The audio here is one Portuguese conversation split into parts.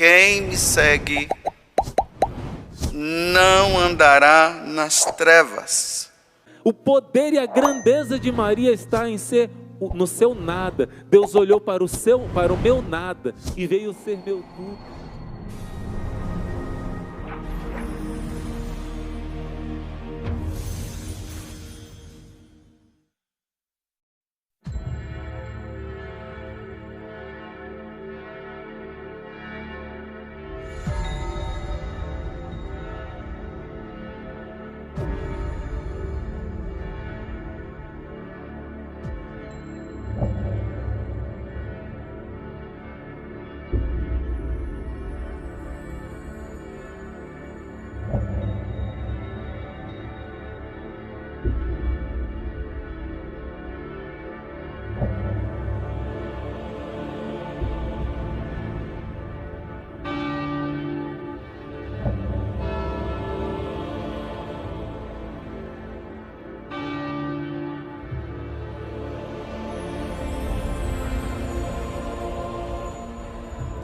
Quem me segue não andará nas trevas. O poder e a grandeza de Maria está no seu nada. Deus olhou para o meu nada e veio ser meu tudo.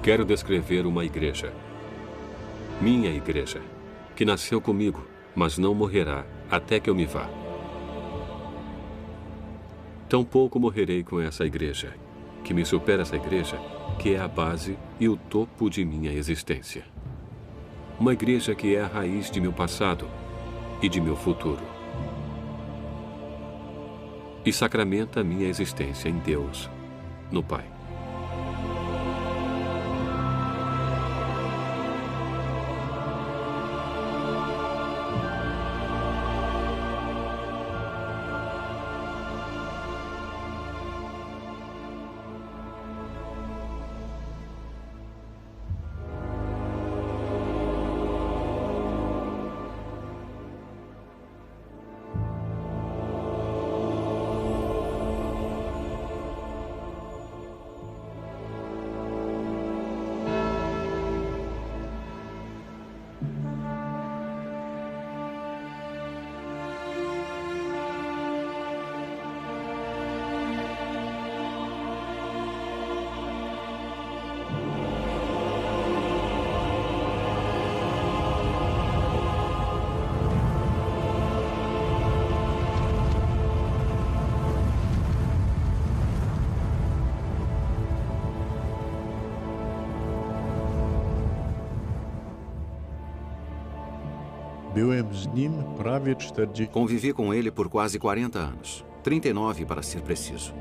Quero descrever uma igreja. Minha igreja, que nasceu comigo, mas não morrerá até que eu me vá. Tampouco morrerei com essa igreja, que me supera essa igreja, que é a base e o topo de minha existência. Uma igreja que é a raiz de meu passado e de meu futuro. E sacramenta minha existência em Deus, no Pai. Convivi com ele por quase 40 anos, 39 para ser preciso.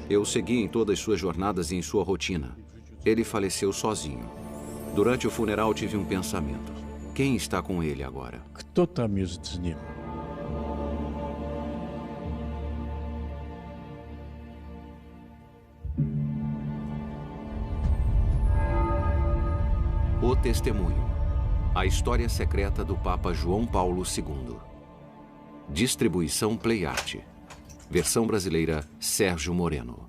Eu segui em todas suas jornadas e em sua rotina. Ele faleceu sozinho. Durante o funeral tive um pensamento. Quem está com ele agora? O Testemunho. A história secreta do Papa João Paulo II. Distribuição Playart. Versão brasileira, Sérgio Moreno.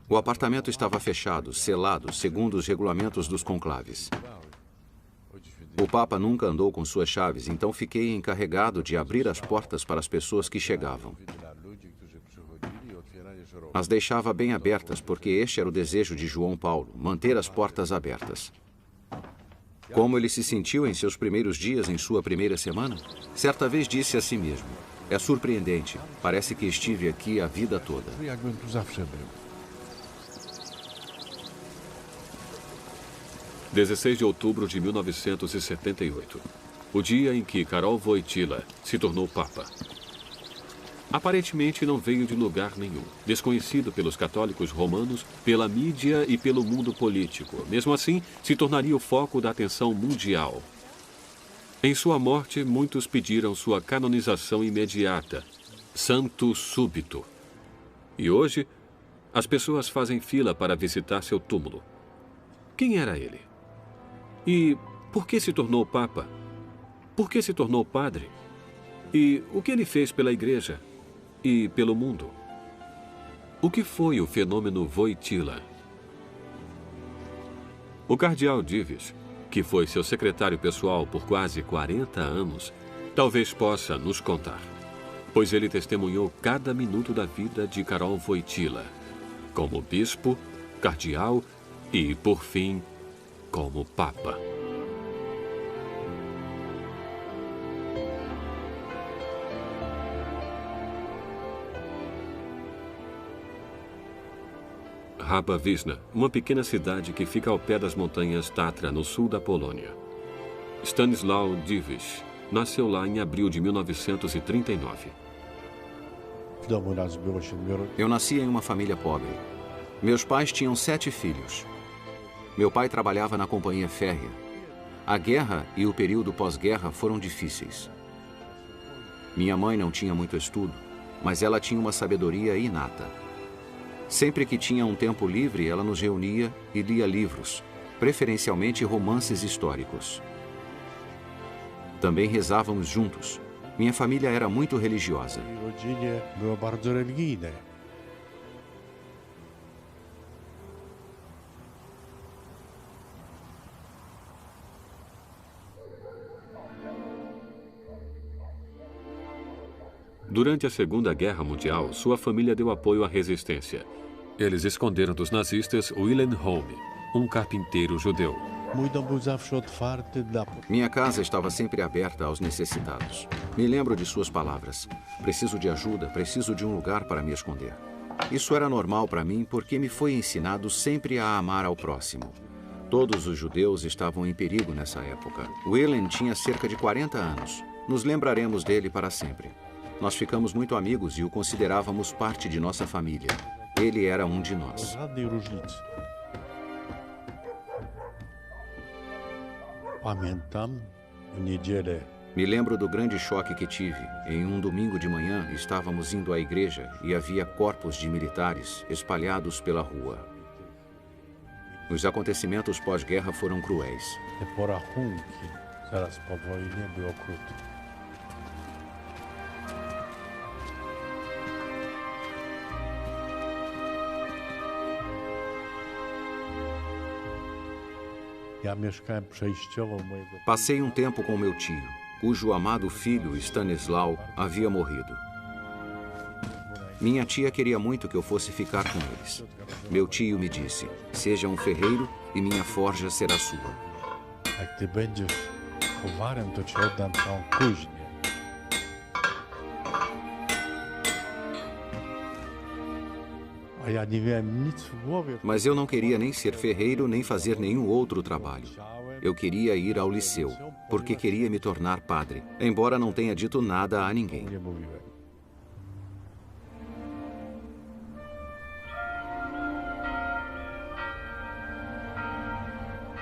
O apartamento estava fechado, selado, segundo os regulamentos dos conclaves. O Papa nunca andou com suas chaves, então fiquei encarregado de abrir as portas para as pessoas que chegavam. As deixava bem abertas, porque este era o desejo de João Paulo, manter as portas abertas. Como ele se sentiu em seus primeiros dias, em sua primeira semana? Certa vez disse a si mesmo: é surpreendente, parece que estive aqui a vida toda. 16 de outubro de 1978, o dia em que Karol Wojtyła se tornou Papa. Aparentemente não veio de lugar nenhum, desconhecido pelos católicos romanos, pela mídia e pelo mundo político. Mesmo assim, se tornaria o foco da atenção mundial. Em sua morte, muitos pediram sua canonização imediata, santo súbito. E hoje, as pessoas fazem fila para visitar seu túmulo. Quem era ele? E por que se tornou Papa? Por que se tornou padre? E o que ele fez pela igreja? E pelo mundo? O que foi o fenômeno Wojtyła? O cardeal Dives, que foi seu secretário pessoal por quase 40 anos, talvez possa nos contar, pois ele testemunhou cada minuto da vida de Karol Wojtyła, como bispo, cardeal e, por fim, como Papa. Raba Wisna, uma pequena cidade que fica ao pé das montanhas Tatra, no sul da Polônia. Stanisław Dziwisz nasceu lá em abril de 1939. Eu nasci em uma família pobre. Meus pais tinham 7 filhos. Meu pai trabalhava na companhia férrea. A guerra e o período pós-guerra foram difíceis. Minha mãe não tinha muito estudo, mas ela tinha uma sabedoria inata. Sempre que tinha um tempo livre, ela nos reunia e lia livros, preferencialmente romances históricos. Também rezávamos juntos. Minha família era muito religiosa. Durante a Segunda Guerra Mundial, sua família deu apoio à resistência. Eles esconderam dos nazistas Wilhelm Home, um carpinteiro judeu. Minha casa estava sempre aberta aos necessitados. Me lembro de suas palavras. Preciso de ajuda, preciso de um lugar para me esconder. Isso era normal para mim porque me foi ensinado sempre a amar ao próximo. Todos os judeus estavam em perigo nessa época. Wilhelm tinha cerca de 40 anos. Nos lembraremos dele para sempre. Nós ficamos muito amigos e o considerávamos parte de nossa família. Ele era um de nós. Me lembro do grande choque que tive. Em um domingo de manhã, estávamos indo à igreja e havia corpos de militares espalhados pela rua. Os acontecimentos pós-guerra foram cruéis. Passei um tempo com meu tio, cujo amado filho, Stanisław, havia morrido. Minha tia queria muito que eu fosse ficar com eles. Meu tio me disse, seja um ferreiro e minha forja será sua. Mas eu não queria nem ser ferreiro, nem fazer nenhum outro trabalho. Eu queria ir ao liceu, porque queria me tornar padre, embora não tenha dito nada a ninguém.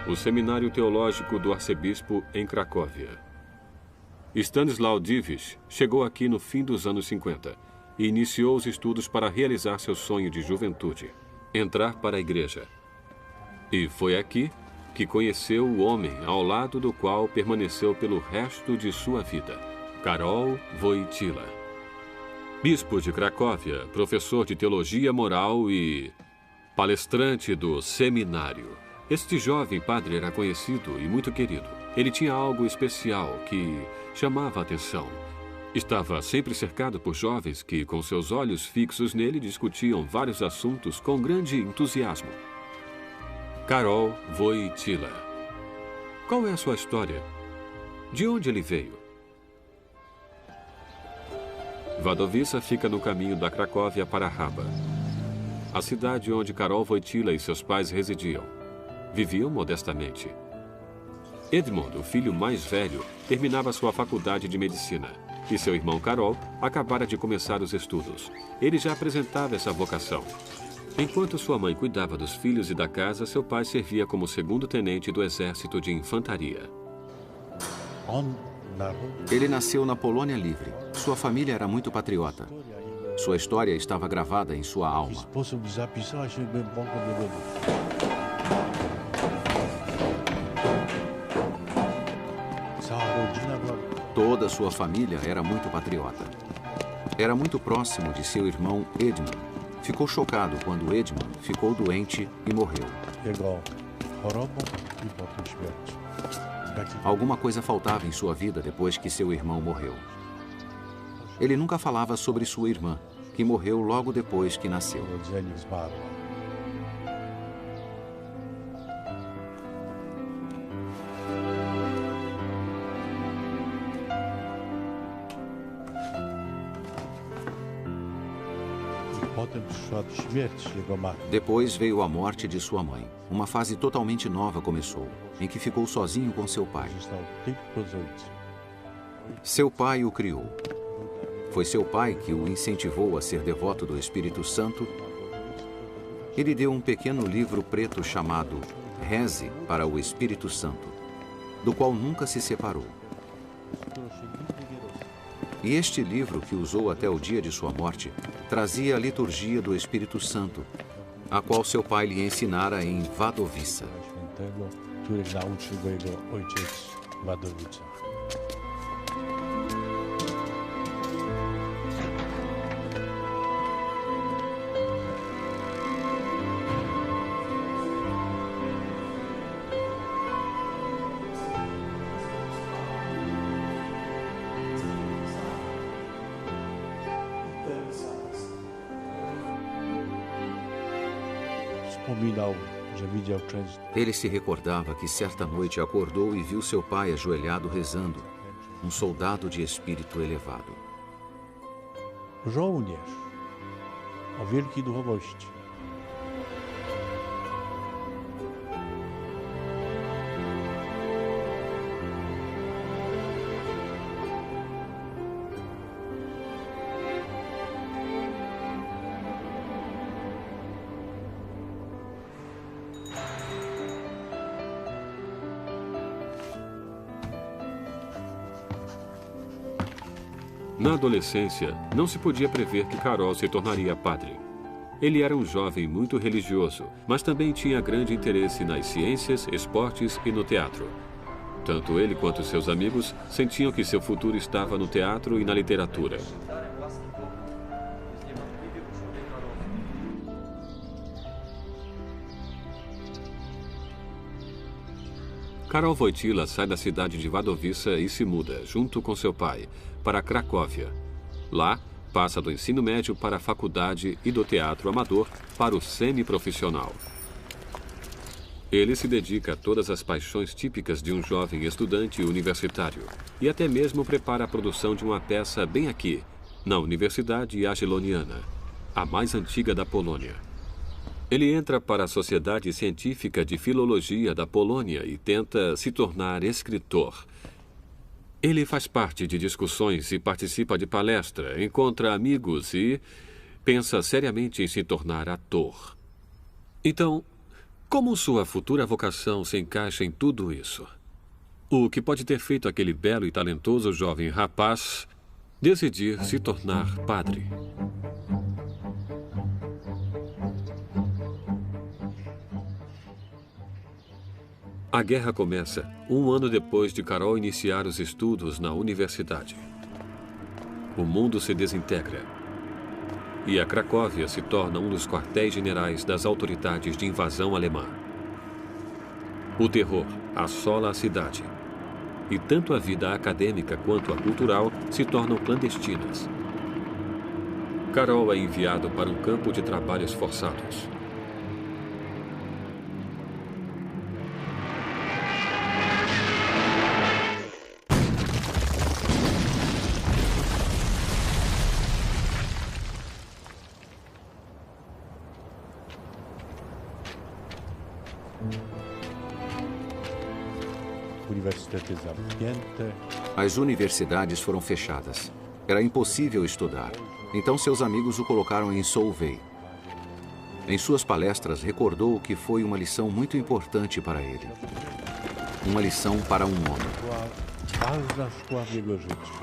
O Seminário Teológico do Arcebispo em Cracóvia. Stanisław Dziwisz chegou aqui no fim dos anos 50 e iniciou os estudos para realizar seu sonho de juventude, entrar para a igreja. E foi aqui que conheceu o homem ao lado do qual permaneceu pelo resto de sua vida, Karol Wojtyła. Bispo de Cracóvia, professor de teologia moral e palestrante do seminário. Este jovem padre era conhecido e muito querido. Ele tinha algo especial que chamava a atenção. Estava sempre cercado por jovens que, com seus olhos fixos nele, discutiam vários assuntos com grande entusiasmo. Karol Wojtyła. Qual é a sua história? De onde ele veio? Wadowica fica no caminho da Cracóvia para Raba, a cidade onde Karol Wojtyła e seus pais residiam. Viviam modestamente. Edmund, o filho mais velho, terminava sua faculdade de medicina e seu irmão Karol acabara de começar os estudos. Ele já apresentava essa vocação. Enquanto sua mãe cuidava dos filhos e da casa, seu pai servia como segundo-tenente do exército de infantaria. Ele nasceu na Polônia Livre. Sua família era muito patriota. Sua história estava gravada em sua alma. Toda sua família era muito patriota. Era muito próximo de seu irmão Edmund. Ficou chocado quando Edmund ficou doente e morreu. Alguma coisa faltava em sua vida depois que seu irmão morreu. Ele nunca falava sobre sua irmã, que morreu logo depois que nasceu. Potem przyszła śmierć jego matki. Depois veio a morte de sua mãe. Uma fase totalmente nova começou, em que ficou sozinho com seu pai. Został tylko z ojcem. Seu pai o criou. Foi seu pai que o incentivou a ser devoto do Espírito Santo. Ele deu um pequeno livro preto chamado Reze para o Espírito Santo, do qual nunca se separou. E este livro, que usou até o dia de sua morte, trazia a liturgia do Espírito Santo, a qual seu pai lhe ensinara em Wadowice. Świętego, których nauczył go jego ojciec w Wadowicach. Wspominał, że widział często Ele se recordava que certa noite acordou e viu seu pai ajoelhado rezando, um soldado de espírito elevado. żołnierz o wielkiej duchowości. Na adolescência, não se podia prever que Carol se tornaria padre. Ele era um jovem muito religioso, mas também tinha grande interesse nas ciências, esportes e no teatro. Tanto ele quanto seus amigos sentiam que seu futuro estava no teatro e na literatura. Karol Wojtyła sai da cidade de Wadowice e se muda, junto com seu pai, para Cracóvia. Lá, passa do ensino médio para a faculdade e do teatro amador para o semiprofissional. Ele se dedica a todas as paixões típicas de um jovem estudante universitário e até mesmo prepara a produção de uma peça bem aqui, na Universidade Jagielloniana, a mais antiga da Polônia. Ele entra para a Sociedade Científica de Filologia da Polônia e tenta se tornar escritor. Ele faz parte de discussões e participa de palestra, encontra amigos e pensa seriamente em se tornar ator. Então, como sua futura vocação se encaixa em tudo isso? O que pode ter feito aquele belo e talentoso jovem rapaz decidir se tornar padre? A guerra começa um ano depois de Karol iniciar os estudos na universidade. O mundo se desintegra e a Cracóvia se torna um dos quartéis generais das autoridades de invasão alemã. O terror assola a cidade e tanto a vida acadêmica quanto a cultural se tornam clandestinas. Karol é enviado para um campo de trabalhos forçados. Uniwersytety zamknięte. As universidades foram fechadas. Era impossível estudar. Então seus amigos o colocaram em Solvay. Em suas palestras, recordou que foi uma lição muito importante para ele. Uma lição para um homem. Była ważna szkoła w jego życiu.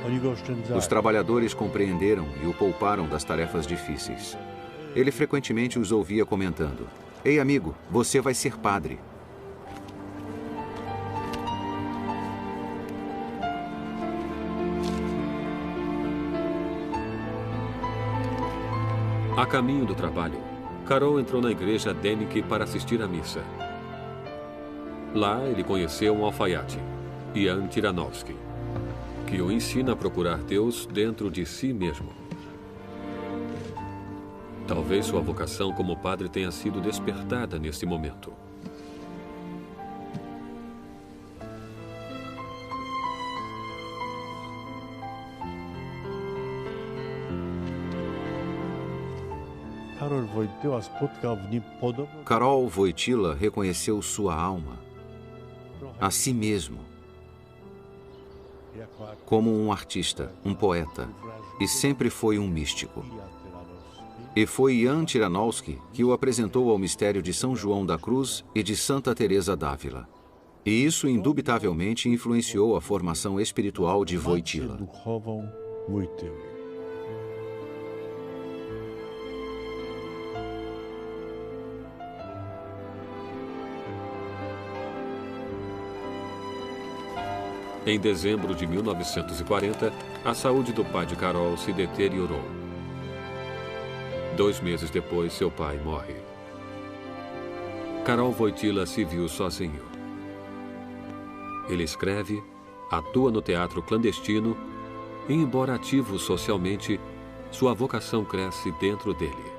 Oni go oszczędzali. Os trabalhadores compreenderam e o pouparam das tarefas difíceis. Ele frequentemente os ouvia comentando: "Ei, amigo, você vai ser padre." A caminho do trabalho, Karol entrou na igreja Denik para assistir à missa. Lá ele conheceu um alfaiate, Jan Tyranowski, que o ensina a procurar Deus dentro de si mesmo. Talvez sua vocação como padre tenha sido despertada nesse momento. Karol Wojtyła spotkał w nim podobną Karol Wojtyła reconheceu sua alma, a si mesmo, jako como artista, poeta, e sempre foi místico. Tyranowski. E foi Jan Tyranowski que o apresentou ao mistério de São João da Cruz e de Santa Teresa d'Ávila. E isso indubitavelmente influenciou a formação espiritual de Wojtyła. Duchową Wojtyły. Em dezembro de 1940, a saúde do pai de Karol se deteriorou. 2 meses depois, seu pai morre. Karol Wojtyła se viu sozinho. Ele escreve, atua no teatro clandestino e, embora ativo socialmente, sua vocação cresce dentro dele.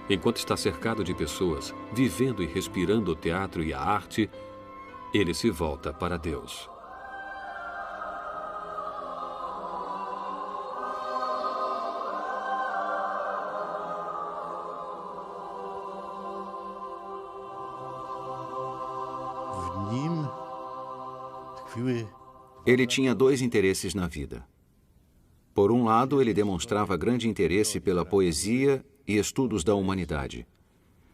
Enquanto está cercado de pessoas, vivendo e respirando o teatro e a arte, ele se volta para Deus. W nim tkwiły Ele tinha 2 interesses na vida. Por um lado, ele demonstrava grande interesse pela poesia e estudos da humanidade.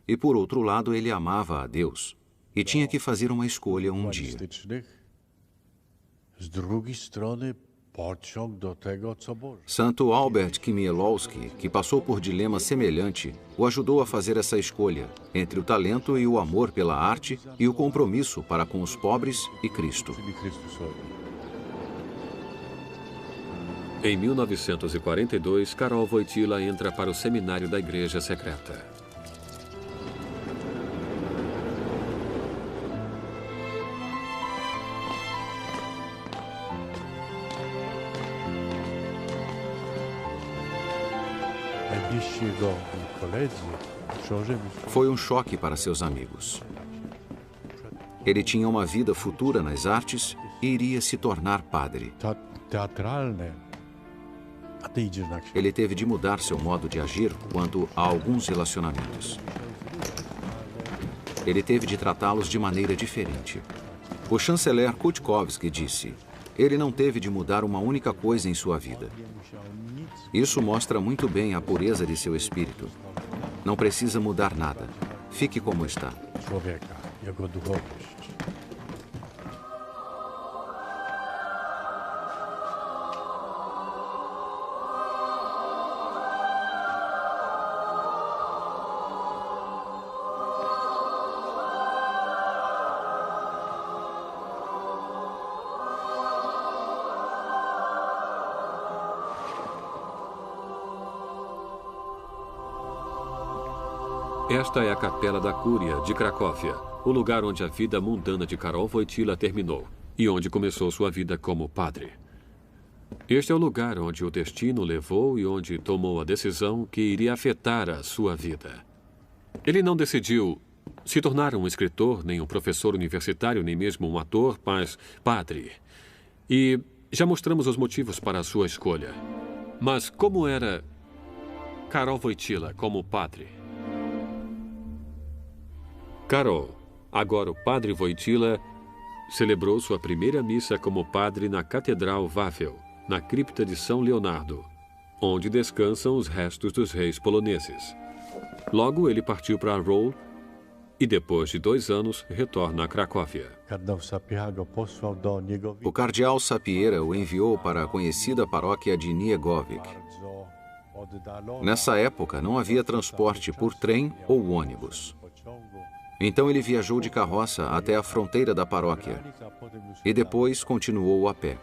E por outro lado, ele amava a Deus e tinha que fazer uma escolha dia. humanistycznych. Z drugiej strony pociąg do tego, co Boże. Santo Albert Chmielowski, que passou por dilema semelhante, o ajudou a fazer essa escolha entre o talento e o amor pela arte e o compromisso para com os pobres e Cristo. Czyli Chrystusowi. Em 1942, Karol Wojtyła entra para o seminário da Igreja Secreta. Najbliżsi jego koledzy przełożyli Foi choque para seus amigos. Ele tinha uma vida futura nas artes e iria se tornar padre. teatralne, a ty idziesz na księżyc. Ele teve de mudar seu modo de agir quanto a alguns relacionamentos. Ele teve de tratá-los de maneira diferente. O chanceler Kutkowski disse: ele não teve de mudar uma única coisa em sua vida. Isso mostra muito bem a pureza de seu espírito. Não precisa mudar nada. Fique como está. Człowieka, jego duchowość. Esta é a Capela da Cúria, de Cracóvia, o lugar onde a vida mundana de Karol Wojtyła terminou e onde começou sua vida como padre. Este é o lugar onde o destino levou e onde tomou a decisão que iria afetar a sua vida. Ele não decidiu se tornar um escritor, nem um professor universitário, nem mesmo um ator, mas padre. E já mostramos os motivos para a sua escolha. Mas como era Karol Wojtyła como padre? Karol, agora o padre Wojtyła, celebrou sua primeira missa como padre na Catedral Wawel, na cripta de São Leonardo, onde descansam os restos dos reis poloneses. Logo ele partiu para Roll e depois de 2 anos retorna a Cracóvia. Kardynał Sapieha go posłał do Niegowic. O cardeal Sapieha o enviou para a conhecida paróquia de Niegowic. Bardzo oddalona. Nessa época, não havia transporte por trem ou ônibus. Pociągu. Então ele viajou de carroça até a fronteira da paróquia A potem już e depois continuou a pé.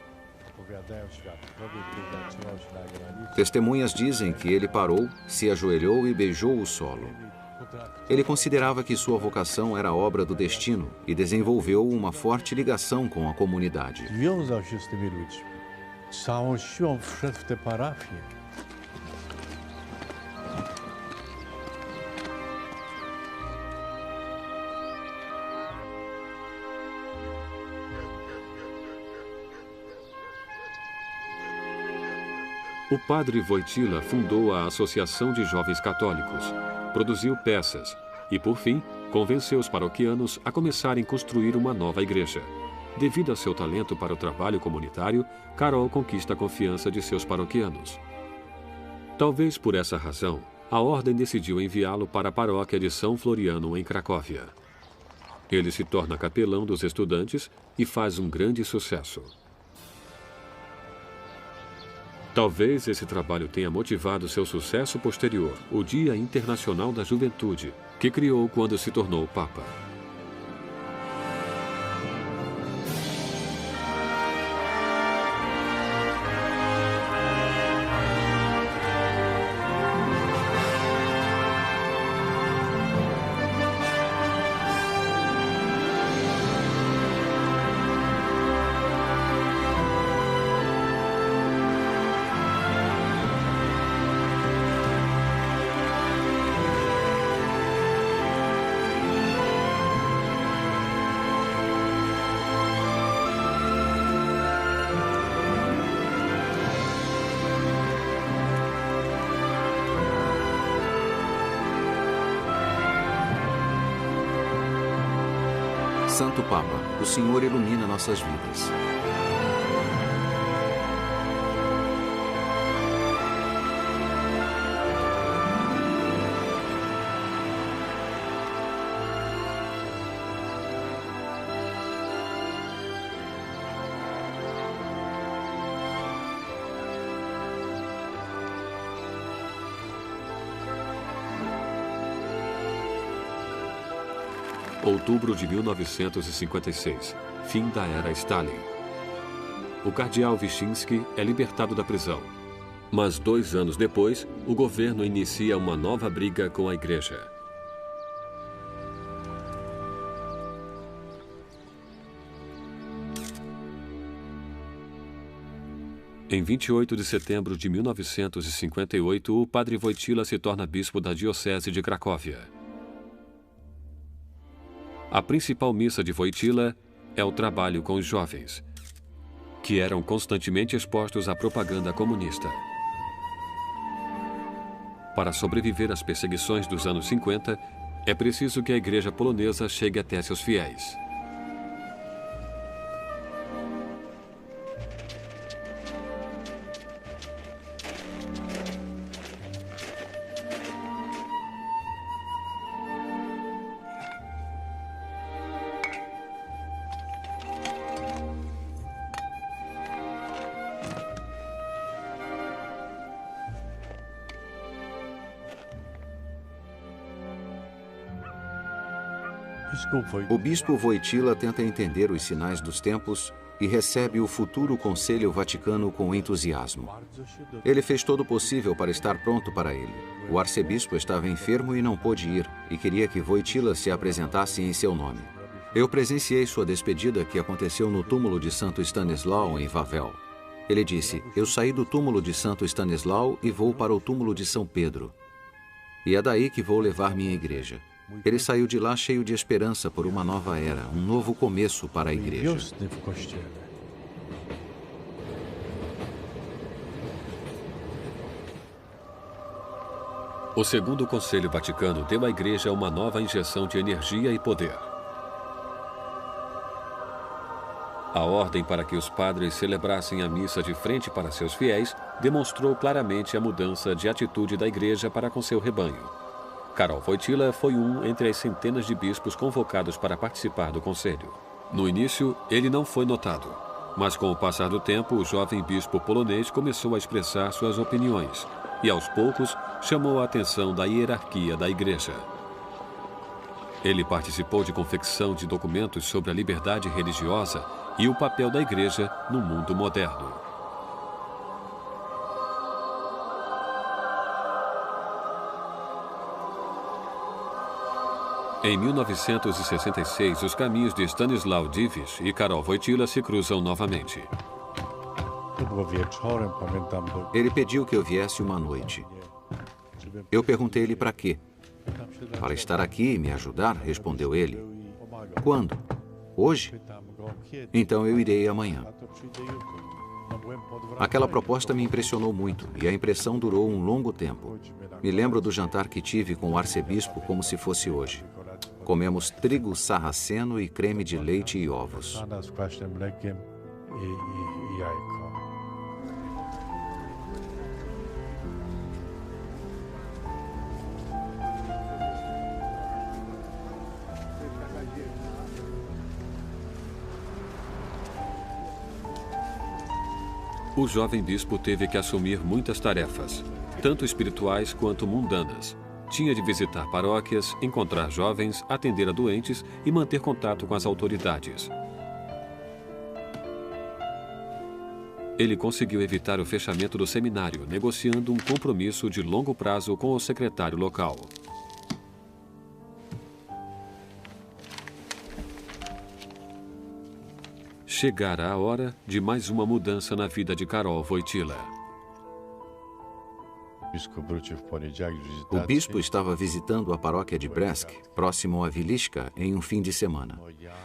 opowiadają świadkowie, który zatrzymał się na granicy. Testemunhas dizem que ele parou, se ajoelhou e beijou o solo. Ele considerava que sua vocação era obra do destino e desenvolveu uma forte ligação com a comunidade. Związał się z tymi ludźmi. Całą siłą wszedł w tę parafię. O padre Wojtyła fundou a Associação de Jovens Católicos produziu peças e, por fim, convenceu os paroquianos a começarem a construir uma nova igreja. Devido a seu talento para o trabalho comunitário, Karol conquista a confiança de seus paroquianos. Talvez por essa razão, a ordem decidiu enviá-lo para a paróquia de São Floriano, em Cracóvia. Ele se torna capelão dos estudantes e faz um grande sucesso. Talvez esse trabalho tenha motivado seu sucesso posterior, o Dia Internacional da Juventude, que criou quando se tornou Papa. Santo Papa, o Senhor ilumina nossas vidas. Outubro de 1956, fim da era Stalin. O cardeal Wyszynski é libertado da prisão. Mas 2 anos depois, o governo inicia uma nova briga com a igreja. Em 28 de setembro de 1958, o padre Wojtyła se torna bispo da diocese de Cracóvia. A principal missa de Wojtyła é o trabalho com os jovens, que eram constantemente expostos à propaganda comunista. Para sobreviver às perseguições dos anos 50, é preciso que a igreja polonesa chegue até seus fiéis. O bispo Wojtyła tenta entender os sinais dos tempos e recebe o futuro Conselho Vaticano com entusiasmo. Ele fez todo o possível para estar pronto para ele. O arcebispo estava enfermo e não pôde ir, e queria que Wojtyła se apresentasse em seu nome. Eu presenciei sua despedida, que aconteceu no túmulo de Santo Stanislau, em Wawel. Ele disse: "Eu saí do túmulo de Santo Stanislau e vou para o túmulo de São Pedro. E é daí que vou levar minha igreja." Ele saiu de lá cheio de esperança por uma nova era, um novo começo para a igreja. O Segundo Conselho Vaticano deu à igreja uma nova injeção de energia e poder. A ordem para que os padres celebrassem a missa de frente para seus fiéis demonstrou claramente a mudança de atitude da igreja para com seu rebanho. Karol Wojtyła foi um entre as centenas de bispos convocados para participar do conselho. No início, ele não foi notado, mas com o passar do tempo, o jovem bispo polonês começou a expressar suas opiniões e, aos poucos, chamou a atenção da hierarquia da igreja. Ele participou de confecção de documentos sobre a liberdade religiosa e o papel da igreja no mundo moderno. Em 1966, os caminhos de Stanisław Dziwisz e Karol Wojtyła se cruzam novamente. Ele pediu que eu viesse uma noite. Eu perguntei-lhe para quê. "Para estar aqui e me ajudar", respondeu ele. "Quando? Hoje? Então eu irei amanhã." Aquela proposta me impressionou muito e a impressão durou um longo tempo. Me lembro do jantar que tive com o arcebispo como se fosse hoje. Comemos trigo sarraceno e creme de leite e ovos. O jovem bispo teve que assumir muitas tarefas, tanto espirituais quanto mundanas. Tinha de visitar paróquias, encontrar jovens, atender a doentes e manter contato com as autoridades. Ele conseguiu evitar o fechamento do seminário, negociando um compromisso de longo prazo com o secretário local. Chegará a hora de mais uma mudança na vida de Karol Wojtyła. O bispo estava visitando a paróquia de Brzesk, próximo a Wiliszka, em um fim de semana.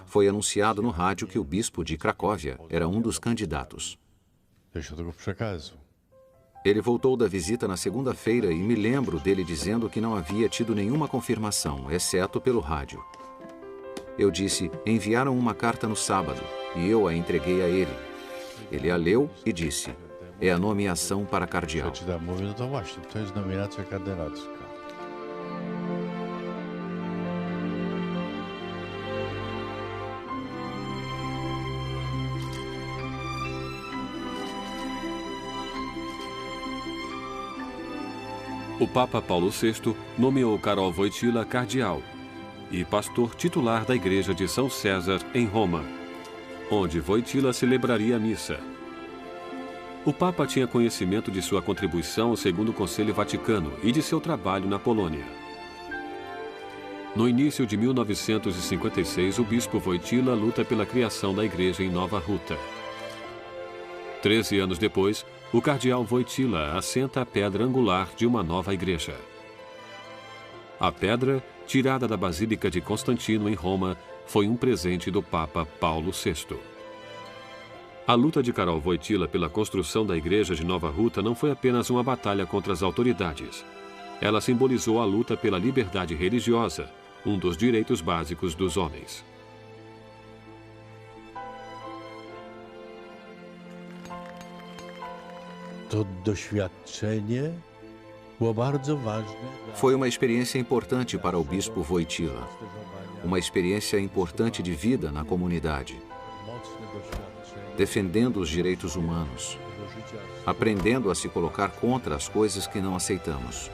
Foi anunciado no rádio que o bispo de Cracóvia era um dos candidatos. Ele voltou da visita na segunda-feira e me lembro dele dizendo que não havia tido nenhuma confirmação, exceto pelo rádio. Eu disse, enviaram uma carta no sábado, e eu a entreguei a ele. Ele a leu e disse, é a nomeação para cardeal. O Papa Paulo VI nomeou Karol Wojtyła cardeal e pastor titular da Igreja de São César, em Roma, onde Wojtyła celebraria a missa. O Papa tinha conhecimento de sua contribuição ao Segundo Concílio Vaticano e de seu trabalho na Polônia. No início de 1956, o bispo Wojtyła luta pela criação da igreja em Nova Ruta. 13 anos depois, o cardeal Wojtyła assenta a pedra angular de uma nova igreja. A pedra, tirada da Basílica de Constantino, em Roma, foi um presente do Papa Paulo VI. A luta de Karol Wojtyła pela construção da igreja de Nova Ruta não foi apenas uma batalha contra as autoridades. Ela simbolizou a luta pela liberdade religiosa, um dos direitos básicos dos homens. Foi uma experiência importante para o bispo Wojtyła. Uma experiência importante de vida na comunidade. Defendendo os direitos humanos. Aprendendo a se colocar contra as coisas que não aceitamos.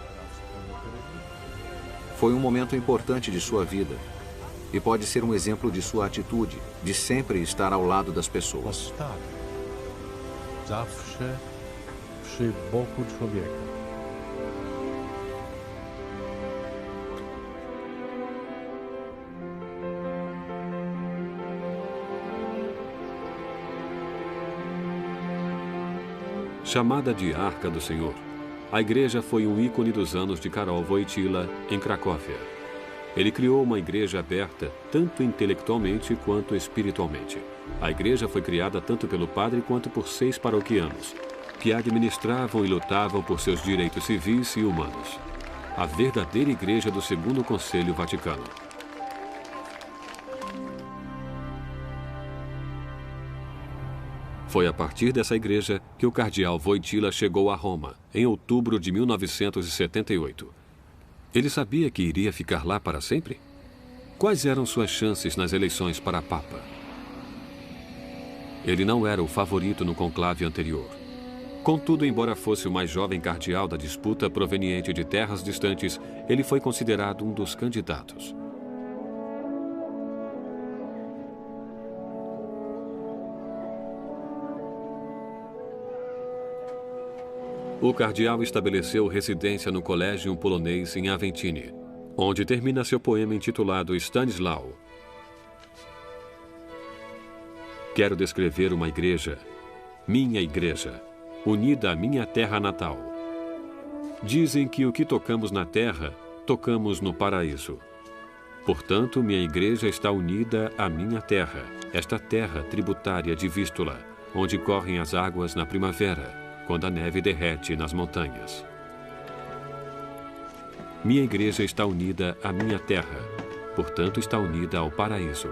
Foi um momento importante de sua vida. E pode ser um exemplo de sua atitude, de sempre estar ao lado das pessoas. Przy boku człowieka. Chamada de Arca do Senhor, a igreja foi um ícone dos anos de Karol Wojtyła em Cracóvia. Ele criou uma igreja aberta, tanto intelectualmente quanto espiritualmente. A igreja foi criada tanto pelo padre quanto por 6 paroquianos, que administravam e lutavam por seus direitos civis e humanos. A verdadeira igreja do Segundo Concílio Vaticano. Foi a partir dessa igreja que o cardeal Wojtyła chegou a Roma, em outubro de 1978. Ele sabia que iria ficar lá para sempre? Quais eram suas chances nas eleições para Papa? Ele não era o favorito no conclave anterior. Contudo, embora fosse o mais jovem cardeal da disputa proveniente de terras distantes, ele foi considerado um dos candidatos. O cardeal estabeleceu residência no colégio polonês em Aventine, onde termina seu poema intitulado Stanislau. Quero descrever uma igreja, minha igreja, unida à minha terra natal. Dizem que o que tocamos na terra, tocamos no paraíso. Portanto, minha igreja está unida à minha terra, esta terra tributária de Vístula, onde correm as águas na primavera, quando a neve derrete nas montanhas. Minha igreja está unida à minha terra, portanto está unida ao paraíso.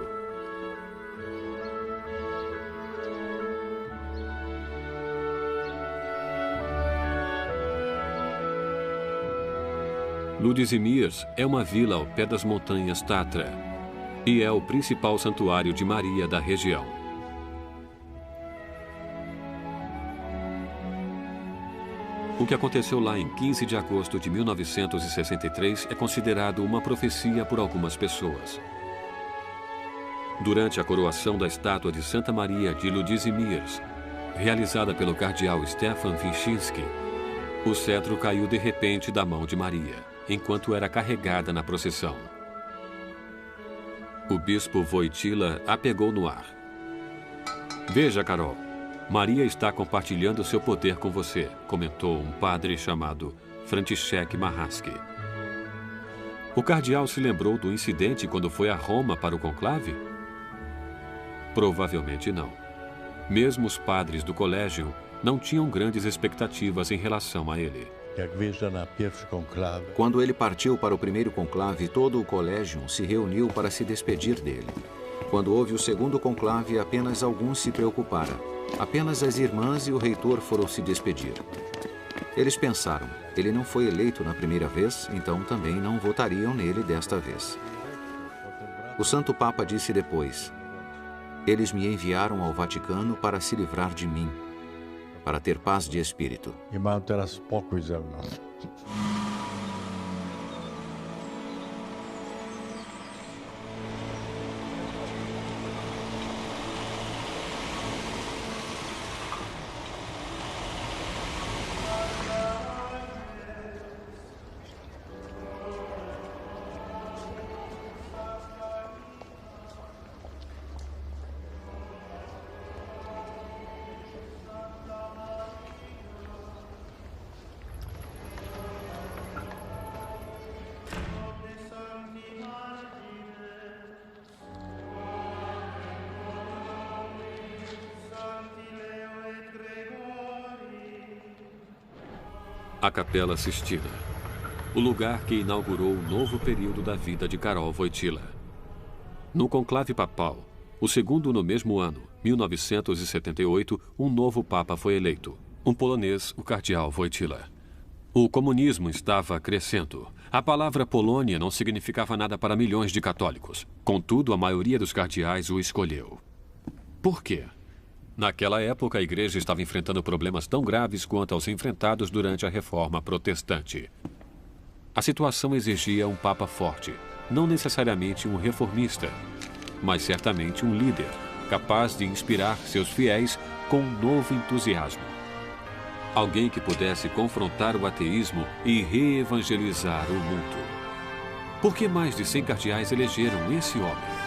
Ludizimirs é uma vila ao pé das montanhas Tatra e é o principal santuário de Maria da região. O que aconteceu lá em 15 de agosto de 1963 é considerado uma profecia por algumas pessoas. Durante a coroação da estátua de Santa Maria de Ludizimirs, realizada pelo cardeal Stefan Wyszynski, o cetro caiu de repente da mão de Maria, enquanto era carregada na procissão. O bispo Wojtyła a pegou no ar. Veja, Carol, Maria está compartilhando seu poder com você, comentou um padre chamado František Maharsky. O cardeal se lembrou do incidente quando foi a Roma para o conclave? Provavelmente não. Mesmo os padres do colégio não tinham grandes expectativas em relação a ele. Quando ele partiu para o primeiro conclave, todo o colégio se reuniu para se despedir dele. Quando houve o segundo conclave, apenas alguns se preocuparam. Apenas as irmãs e o reitor foram se despedir. Eles pensaram, ele não foi eleito na primeira vez, então também não votariam nele desta vez. O Santo Papa disse depois, eles me enviaram ao Vaticano para se livrar de mim, para ter paz de espírito. A Capela Sistina, o lugar que inaugurou o novo período da vida de Karol Wojtyła. No conclave papal, o segundo no mesmo ano, 1978, um novo papa foi eleito, um polonês, o cardeal Wojtyła. O comunismo estava crescendo. A palavra Polônia não significava nada para milhões de católicos. Contudo, a maioria dos cardeais o escolheu. Por quê? Naquela época, a igreja estava enfrentando problemas tão graves quanto aos enfrentados durante a Reforma Protestante. A situação exigia um papa forte, não necessariamente um reformista, mas certamente um líder, capaz de inspirar seus fiéis com um novo entusiasmo. Alguém que pudesse confrontar o ateísmo e reevangelizar o mundo. Por que mais de 100 cardeais elegeram esse homem?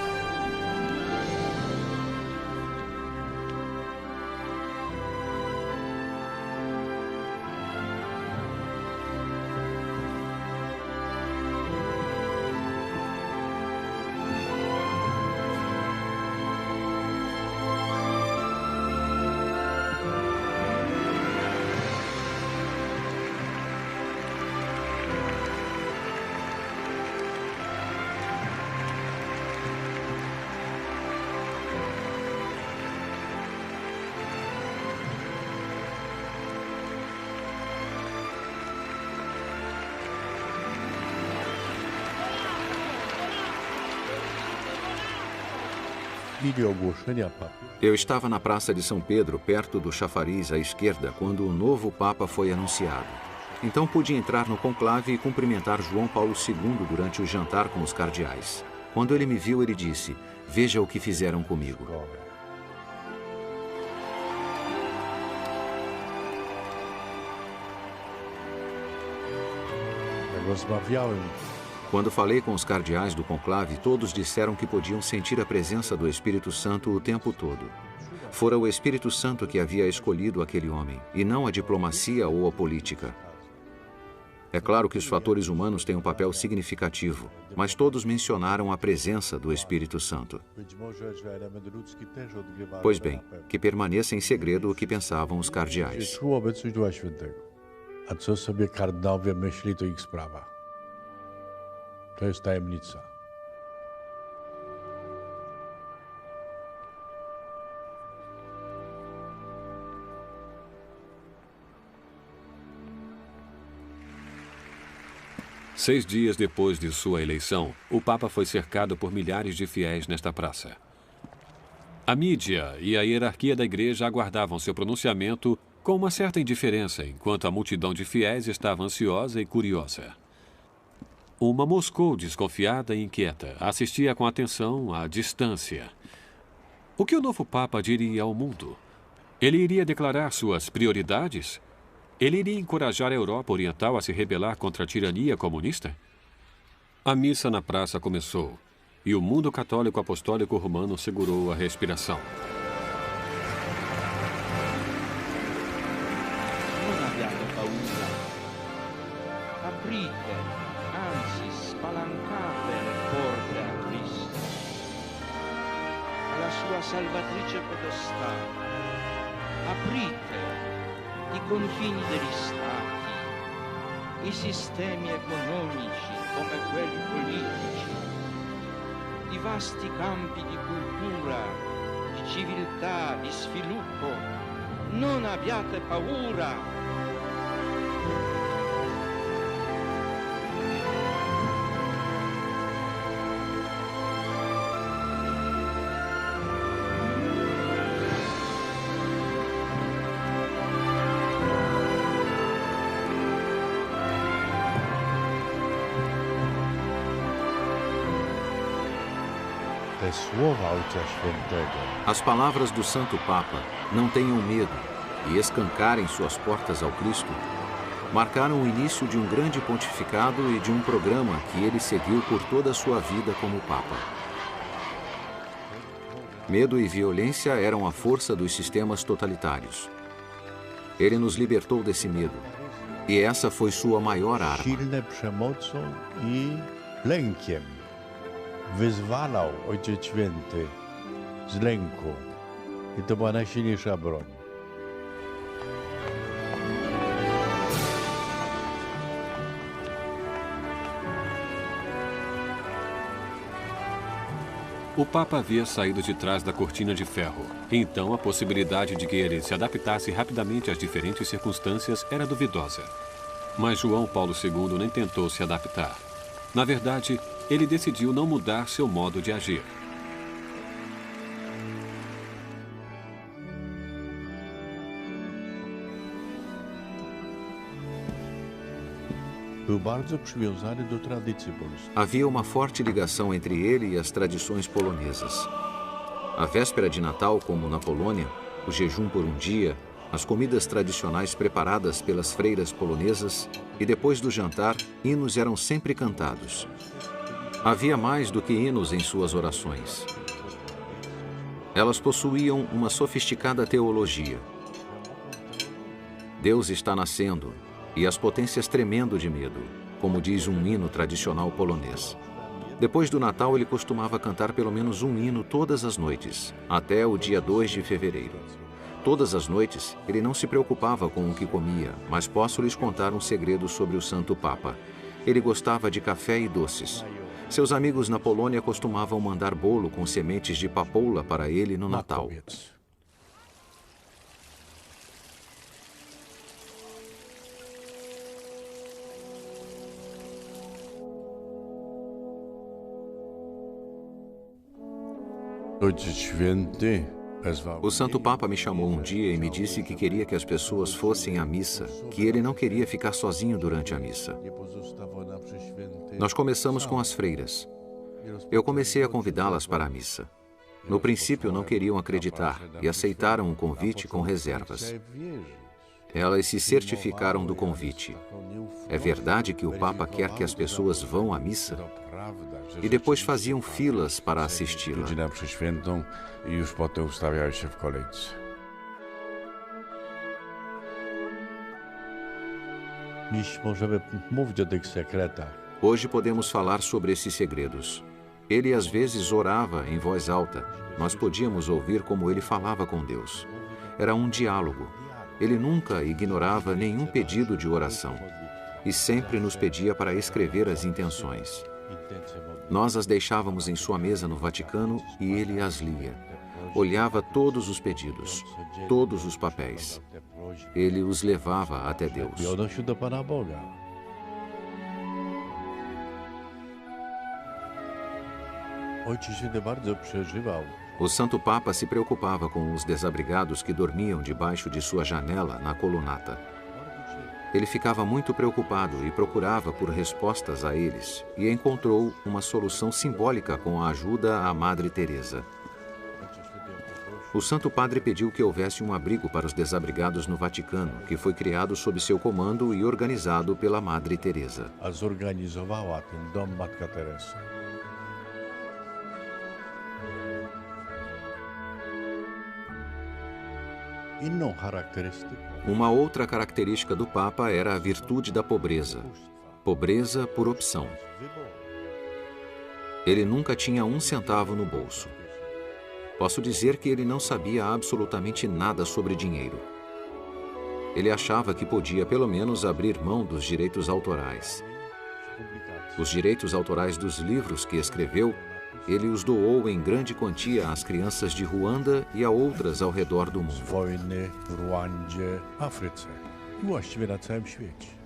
Eu estava na Praça de São Pedro, perto do chafariz à esquerda, quando o novo Papa foi anunciado. Então pude entrar no conclave e cumprimentar João Paulo II durante o jantar com os cardeais. Quando ele me viu, ele disse, veja o que fizeram comigo. Quando falei com os cardeais do conclave, todos disseram que podiam sentir a presença do Espírito Santo o tempo todo. Fora o Espírito Santo que havia escolhido aquele homem, e não a diplomacia ou a política. É claro que os fatores humanos têm um papel significativo, mas todos mencionaram a presença do Espírito Santo. Pois bem, que permaneça em segredo o que pensavam os cardeais. Czuł obecność Ducha Świętego. A co sobie kardynałowie myśli, to ich sprawa. To jest tajemnica. Seis dias depois de sua eleição, o Papa foi cercado por milhares de fiéis nesta praça. A mídia e a hierarquia da igreja aguardavam seu pronunciamento com uma certa indiferença, enquanto a multidão de fiéis estava ansiosa e curiosa. Uma Moscou desconfiada e inquieta assistia com atenção à distância. O que o novo Papa diria ao mundo? Ele iria declarar suas prioridades? Ele iria encorajar a Europa Oriental a se rebelar contra a tirania comunista? A missa na praça começou e o mundo católico apostólico romano segurou a respiração. Non abbiate paura. Aprite, anzi spalancate le porte a Cristo, alla sua salvatrice potestà. Aprite i confini degli stati, i sistemi economici come quelli politici, i vasti campi di cultura, di civiltà, di sviluppo. Non abbiate paura. Te słowa Ojca Świętego As palavras do Santo Papa, não tenham medo, e escancarem suas portas ao Cristo, marcaram o início de um grande pontificado e de um programa que ele seguiu por toda a sua vida como Papa. Medo e violência eram a força dos sistemas totalitários. Ele nos libertou desse medo, e essa foi sua maior arma. silne przemocą i lękiem wyzwalał Ojciec Święty z lęku. I to była najsilniejsza broń. O Papa havia saído de trás da cortina de ferro. Então, a possibilidade de que ele se adaptasse rapidamente às diferentes circunstâncias era duvidosa. Mas João Paulo II nem tentou se adaptar. Na verdade, ele decidiu não mudar seu modo de agir. Był bardzo przywiązany do tradycji polskiej. Havia uma forte ligação entre ele e as tradições polonesas. A véspera de Natal, como na Polônia, o jejum por um dia, as comidas tradicionais preparadas pelas freiras polonesas e depois do jantar, hinos eram sempre cantados. Havia mais do que hinos em suas orações. Elas possuíam uma sofisticada teologia. Deus está nascendo e as potências tremendo de medo, como diz um hino tradicional polonês. Depois do Natal, ele costumava cantar pelo menos um hino todas as noites, até o dia 2 de fevereiro. Todas as noites, ele não se preocupava com o que comia, mas posso lhes contar um segredo sobre o Santo Papa. Ele gostava de café e doces. Seus amigos na Polônia costumavam mandar bolo com sementes de papoula para ele no Natal. Makowiec. Ojciec Święty wezwał O Santo Papa me chamou um dia e me disse que queria que as pessoas fossem à missa, que ele não queria ficar sozinho durante a missa. Nie pozostało nam przy świętej. Nós começamos com as freiras. Eu comecei a convidá-las para a missa. No princípio, não queriam acreditar e aceitaram o convite com reservas. Elas se certificaram do convite. É verdade que o Papa quer que as pessoas vão à missa? E depois faziam filas para assisti-la. Godzinę przy świętą i już potem ustawiały się w kolejce. Dziś możemy mówić o tych sekretach. Hoje podemos falar sobre esses segredos. Ele às vezes orava em voz alta. Nós podíamos ouvir como ele falava com Deus. Era um diálogo. Ele nunca ignorava nenhum pedido de oração e sempre nos pedia para escrever as intenções. Nós as deixávamos em sua mesa no Vaticano e ele as lia. Olhava todos os pedidos, todos os papéis. Ele os levava até Deus. I odnosił do Pana Boga. Ojciec Święty bardzo przeżywał. O Santo Papa se preocupava com os desabrigados que dormiam debaixo de sua janela na colunata. Ele ficava muito preocupado e procurava por respostas a eles, e encontrou uma solução simbólica com a ajuda à Madre Teresa. O Santo Padre pediu que houvesse um abrigo para os desabrigados no Vaticano, que foi criado sob seu comando e organizado pela Madre Teresa. A zorganizowała ten dom Matka Teresa. Inną charakterystyką Uma outra característica do Papa era a virtude da pobreza. Pobreza por opção. Ele nunca tinha um centavo no bolso. Posso dizer que ele não sabia absolutamente nada sobre dinheiro. Ele achava que podia, pelo menos, abrir mão dos direitos autorais. Os direitos autorais dos livros que escreveu, ele os doou em grande quantia às crianças de Ruanda e a outras ao redor do z mundo. wojny w Ruandzie, Afryce i właściwie na całym świecie.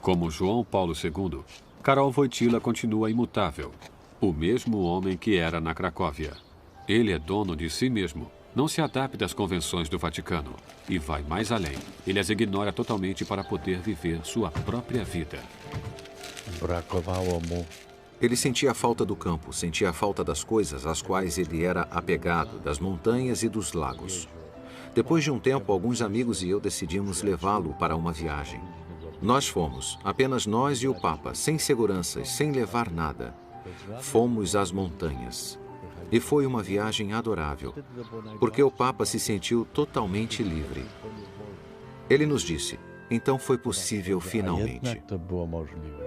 Como João Paulo II, Karol Wojtyła continua imutável, o mesmo homem que era na Cracóvia. Ele é dono de si mesmo, não se adapta às convenções do Vaticano e vai mais além. Ele as ignora totalmente para poder viver sua própria vida. Brakowało mu Ele sentia a falta do campo, sentia a falta das coisas às quais ele era apegado, das montanhas e dos lagos. Depois de um tempo, alguns amigos e eu decidimos levá-lo para uma viagem. Nós fomos, apenas nós e o Papa, sem seguranças, sem levar nada. Fomos às montanhas. E foi uma viagem adorável, porque o Papa se sentiu totalmente livre. Ele nos disse, então foi possível a finalmente. jednak to było możliwe.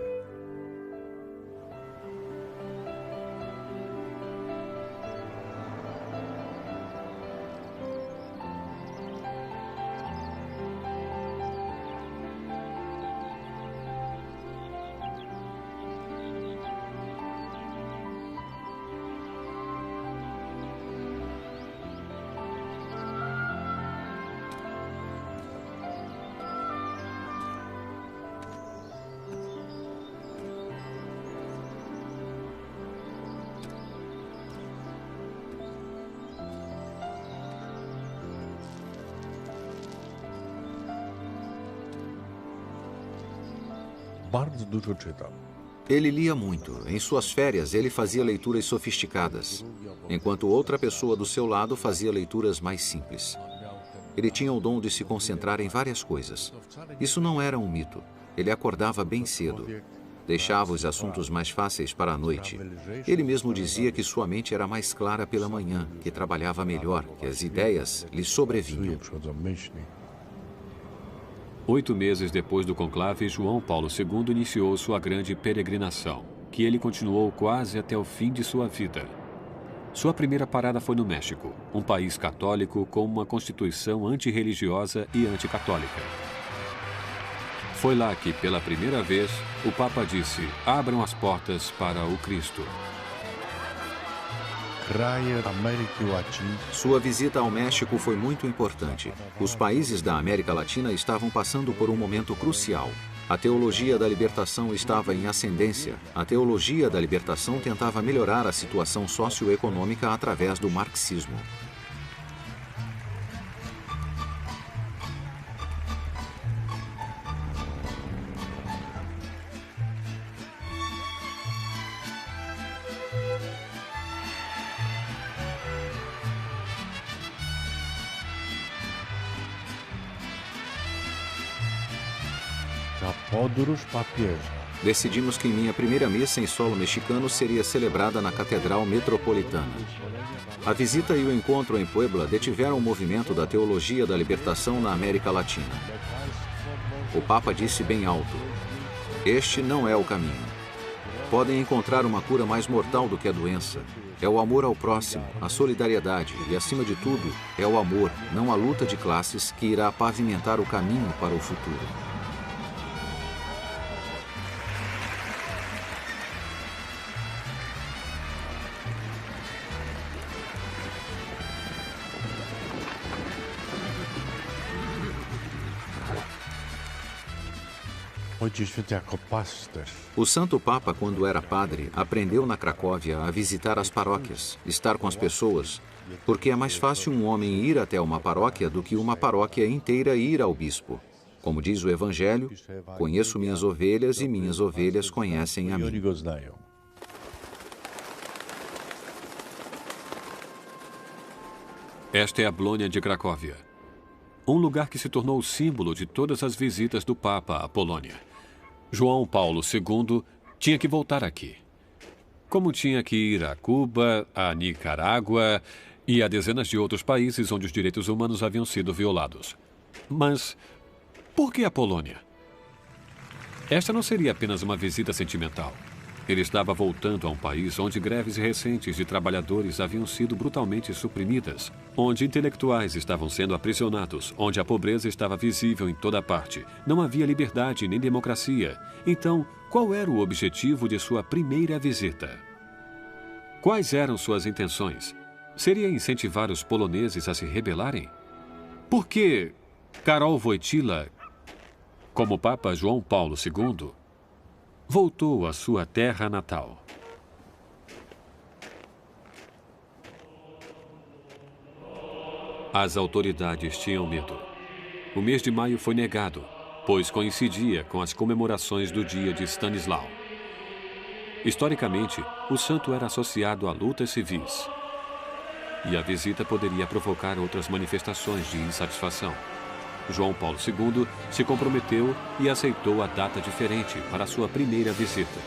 Bardzo dużo czytał. Ele lia muito. Em suas férias, ele fazia leituras sofisticadas, enquanto outra pessoa do seu lado fazia leituras mais simples. Ele tinha o dom de se concentrar em várias coisas. Isso não era um mito. Ele acordava bem cedo. Deixava os assuntos mais fáceis para a noite. Ele mesmo dizia que sua mente era mais clara pela manhã, que trabalhava melhor, que as ideias lhe sobrevinham. Przychodzą myśli. 8 meses depois do conclave, João Paulo II iniciou sua grande peregrinação, que ele continuou quase até o fim de sua vida. Sua primeira parada foi no México, um país católico com uma constituição antirreligiosa e anticatólica. Foi lá que, pela primeira vez, o Papa disse: abram as portas para o Cristo. Kraje Ameryki Łacińskiej Sua visita ao México foi muito importante. Os países da América Latina estavam passando por um momento crucial. A teologia da libertação estava em ascendência. A teologia da libertação tentava melhorar a situação socioeconômica através do marxismo. ta podróż papieża decidimos que minha primeira missa em solo mexicano seria celebrada na Catedral Metropolitana. A visita e o encontro em Puebla detiveram o movimento da teologia da libertação na América Latina. O Papa disse bem alto: "Este não é o caminho. Podem encontrar uma cura mais mortal do que a doença. É o amor ao próximo, a solidariedade e, acima de tudo, é o amor, não a luta de classes, que irá pavimentar o caminho para o futuro." Ojciec Święty jako pasterz O Santo Papa, quando era padre, aprendeu na Cracóvia a visitar as paróquias, estar com as pessoas, porque é mais fácil um homem ir até uma paróquia do que uma paróquia inteira ir ao bispo. Como diz o Evangelho, conheço minhas ovelhas e minhas ovelhas conhecem a i mim. oni go znają. Esta é a Bolônia de Cracóvia, um lugar que se tornou o símbolo de todas as visitas do Papa à Polônia. João Paulo II tinha que voltar aqui. Como tinha que ir a Cuba, a Nicarágua e a dezenas de outros países onde os direitos humanos haviam sido violados. Mas por que a Polônia? Esta não seria apenas uma visita sentimental. Ele estava voltando a um país onde greves recentes de trabalhadores haviam sido brutalmente suprimidas, onde intelectuais estavam sendo aprisionados, onde a pobreza estava visível em toda parte. Não havia liberdade nem democracia. Então, qual era o objetivo de sua primeira visita? Quais eram suas intenções? Seria incentivar os poloneses a se rebelarem? Por que Karol Wojtyła, como Papa João Paulo II, voltou à sua terra natal? As autoridades tinham medo. O mês de maio foi negado, pois coincidia com as comemorações do dia de Stanislau. Historicamente, o santo era associado a lutas civis. E a visita poderia provocar outras manifestações de insatisfação. João Paulo II se comprometeu e aceitou a data diferente para sua primeira visita.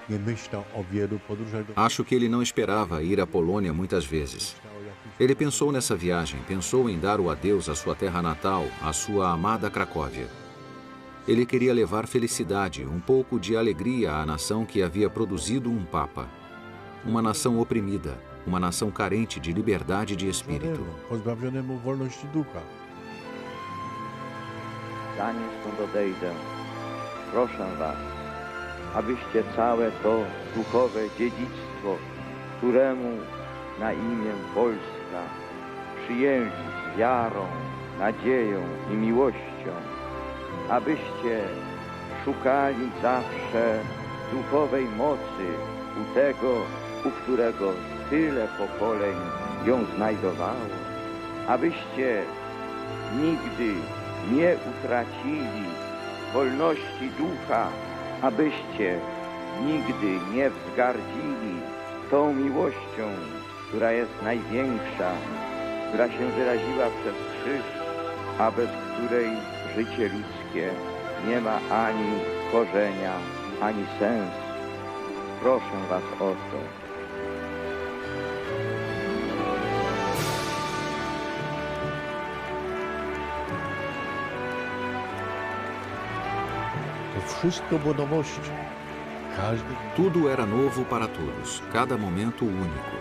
Nie myślał o wielu podróżach do... Acho que ele não esperava ir à Polônia muitas vezes. Ele pensou nessa viagem, pensou em dar o adeus à sua terra natal, à sua amada Cracóvia. Ele queria levar felicidade, um pouco de alegria à nação que havia produzido um Papa. Uma nação oprimida, uma nação carente de liberdade de espírito. Pozbawionemu wolności ducha. Zanim stąd odejdę, proszę was, abyście całe to duchowe dziedzictwo, któremu na imię Polska przyjęli z wiarą, nadzieją i miłością, abyście szukali zawsze duchowej mocy u tego, u którego tyle pokoleń ją znajdowało, abyście nigdy nie utracili wolności ducha, abyście nigdy nie wzgardzili tą miłością, która jest największa, która się wyraziła przez krzyż, a bez której życie ludzkie nie ma ani korzenia, ani sensu. Proszę was o to. To wszystko było nowością. Każdy... Tudo era novo para todos, cada momento único.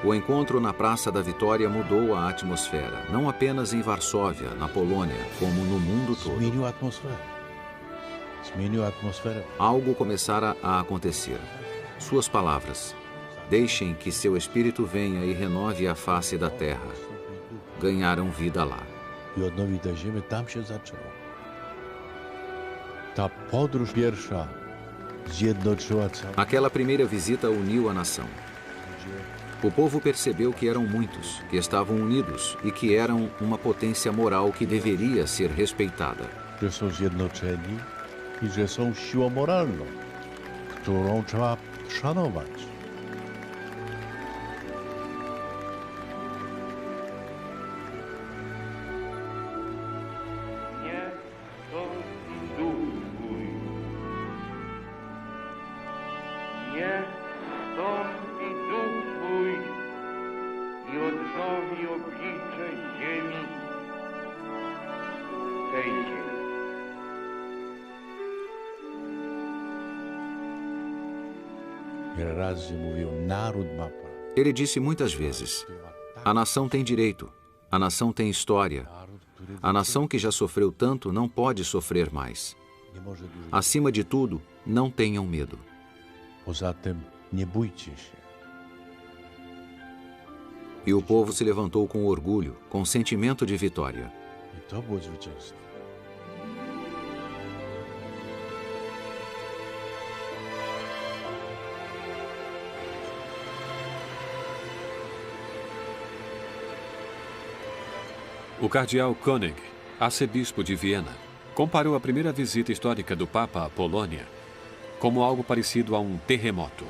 O encontro na Praça da Vitória mudou a atmosfera, não apenas em Varsóvia, na Polônia, como no mundo todo. Zmienił atmosferę. Zmienił atmosferę. Algo começara a acontecer. Suas palavras: "Deixem que seu espírito venha e renove a face da terra", ganharam vida lá. I odnowi tę ziemię, tam się zaczęło. Ta podróż pierwsza zjednoczyła całą... Aquela primeira visita uniu a nação. O povo percebeu que eram muitos, que estavam unidos e que eram uma potência moral que deveria ser respeitada. Że są zjednoczeni i że są siłą moralną, którą trzeba szanować. niech wstąpi duch Twój i odnowi oblicze ziemi tej ziemi. Wiele razy mówił, naród ma prawo. Ele disse muitas vezes: a nação tem direito, a nação tem história. A nação que já sofreu tanto não pode sofrer mais. Nie może dłużej. Acima de tudo, não tenham medo. Poza tym nie bójcie się. E o povo se levantou com orgulho, com sentimento de vitória. I to było zwycięstwo. O cardeal Koenig, arcebispo de Viena, comparou a primeira visita histórica do Papa à Polônia como algo parecido a um terremoto.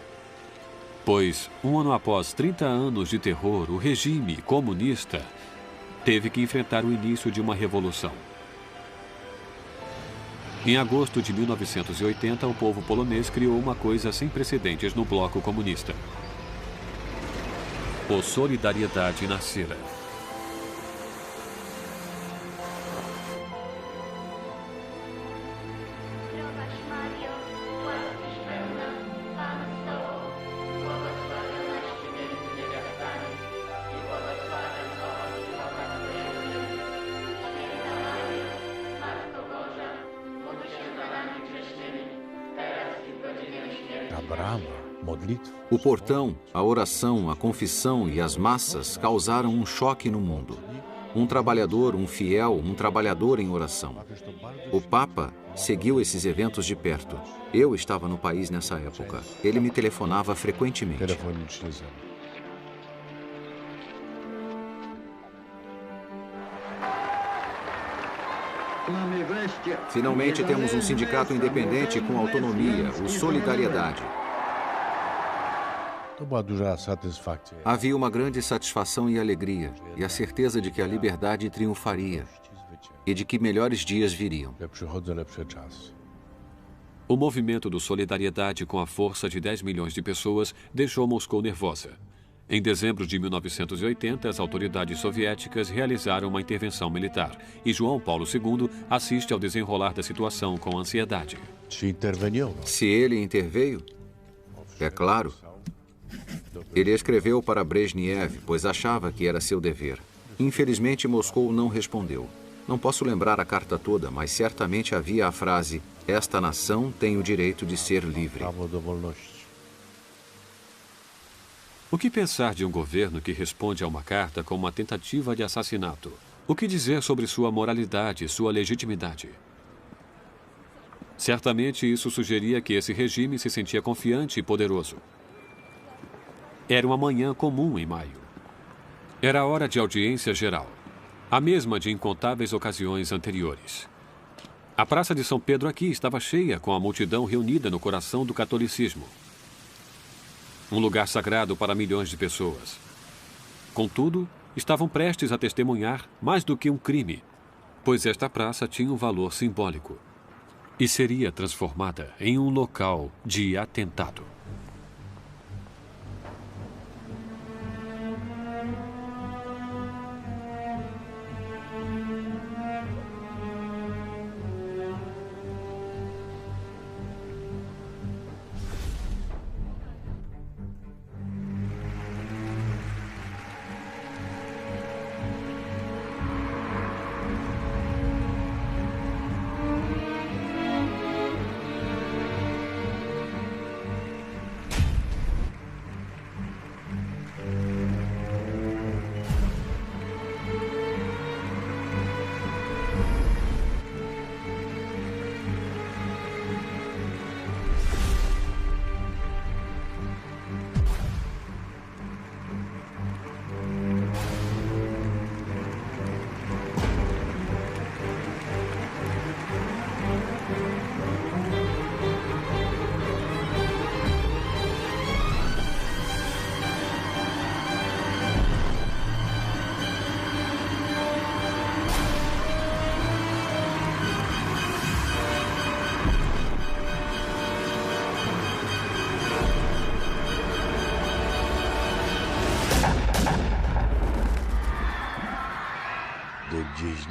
Pois, um ano após 30 anos de terror, o regime comunista teve que enfrentar o início de uma revolução. Em agosto de 1980, o povo polonês criou uma coisa sem precedentes no bloco comunista. O Solidariedade nascera. Zdrowaś Mario, łaskiś pełna, Pan z Tobą, błogosławionaś Ty między niewiastami i błogosławiony owoc żywota Twojego Jezus. Święta Maryjo, Matko Boża, módl się za nami grzesznymi, teraz i w godzinie śmierci. Ta brama modlitw. O portão, a oração, a confissão e as massas causaram um choque no mundo. Um trabalhador, um fiel, um trabalhador em oração. O Papa seguiu esses eventos de perto. Eu estava no país nessa época. Ele me telefonava frequentemente. Telefonicznie ze mną. Finalmente temos um sindicato independente com autonomia, o Solidariedade. To była duża satysfakcja. Havia uma grande satisfação e alegria, e a certeza de que a liberdade triunfaria e de que melhores dias viriam. Że przychodzą lepsze czasy. O movimento do Solidariedade, com a força de 10 milhões de pessoas, deixou Moscou nervosa. Em dezembro de 1980, as autoridades soviéticas realizaram uma intervenção militar e João Paulo II assiste ao desenrolar da situação com ansiedade. Czy interweniował? Se ele interveio, é claro. Ele escreveu para Brezhnev, pois achava que era seu dever. Infelizmente, Moscou não respondeu. Não posso lembrar a carta toda, mas certamente havia a frase: esta nação tem o direito de ser livre. Prawo do wolności. O que pensar de um governo que responde a uma carta com uma tentativa de assassinato? O que dizer sobre sua moralidade, sua legitimidade? Certamente isso sugeria que esse regime se sentia confiante e poderoso. Era uma manhã comum em maio. Era a hora de audiência geral, a mesma de incontáveis ocasiões anteriores. A Praça de São Pedro aqui estava cheia com a multidão reunida no coração do catolicismo. Um lugar sagrado para milhões de pessoas. Contudo, estavam prestes a testemunhar mais do que um crime, pois esta praça tinha um valor simbólico e seria transformada em um local de atentado.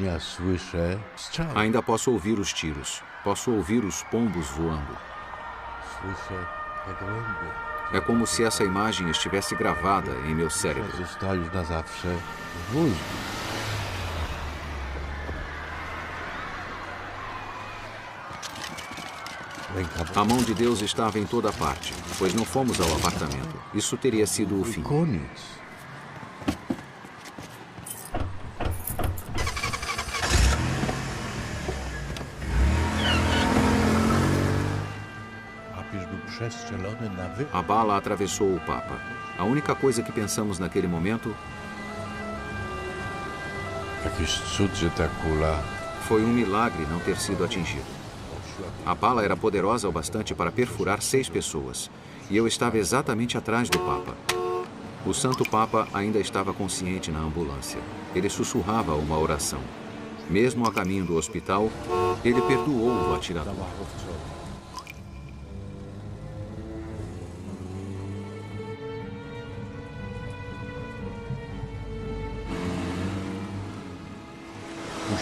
dnia słyszę strzały. Ainda posso ouvir os tiros. Posso ouvir os pombos voando. Słyszę jak gołębie. É como se essa imagem estivesse gravada em meu cérebro. Została już na zawsze w mózgu. A mão de Deus estava em toda parte, pois não fomos ao apartamento. Isso teria sido o fim. Koniec. Papież był przestrzelony na A bala atravessou o Papa. A única coisa que pensamos naquele momento Jakiś cud, że ta kula foi milagre não ter sido atingido. A bala era poderosa o bastante para perfurar 6 pessoas. E eu estava exatamente atrás do Papa. O Santo Papa ainda estava consciente na ambulância. Ele sussurrava uma oração. Mesmo a caminho do hospital, ele perdoou o atirador.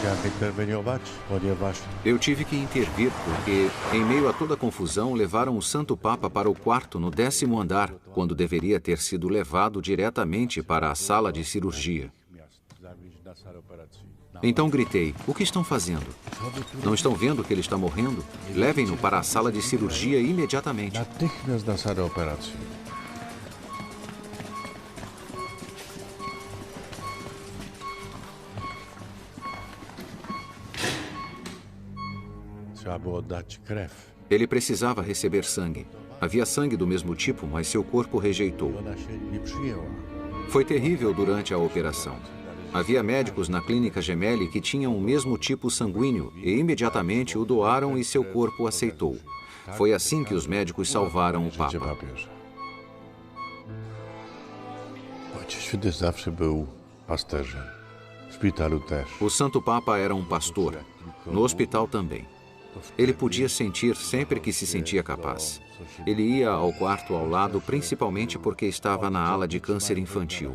musiałem interweniować, ponieważ Eu tive que intervir porque, em meio a toda a confusão, levaram o Santo Papa para o quarto no 10º andar, quando deveria ter sido levado diretamente para a sala de cirurgia. Então gritei: o que estão fazendo? Não estão vendo que ele está morrendo? Levem-no para a sala de cirurgia imediatamente. natychmiast na salę operacji. Trzeba było dać krew. Ele precisava receber sangue. Havia sangue do mesmo tipo, mas seu corpo rejeitou. Ona się nie przyjęła. Foi terrível durante a operação. Havia médicos na clínica Gemelli que tinham o mesmo tipo sanguíneo e imediatamente o doaram e seu corpo aceitou. Foi assim que os médicos salvaram o Życie Papa. papieża. Ojciec Święty zawsze był pasterzem. W szpitalu też. O Santo Papa era um pastor. No hospital também. Ele podia sentir sempre que se sentia capaz. Ele ia ao quarto ao lado principalmente porque estava na ala de câncer infantil.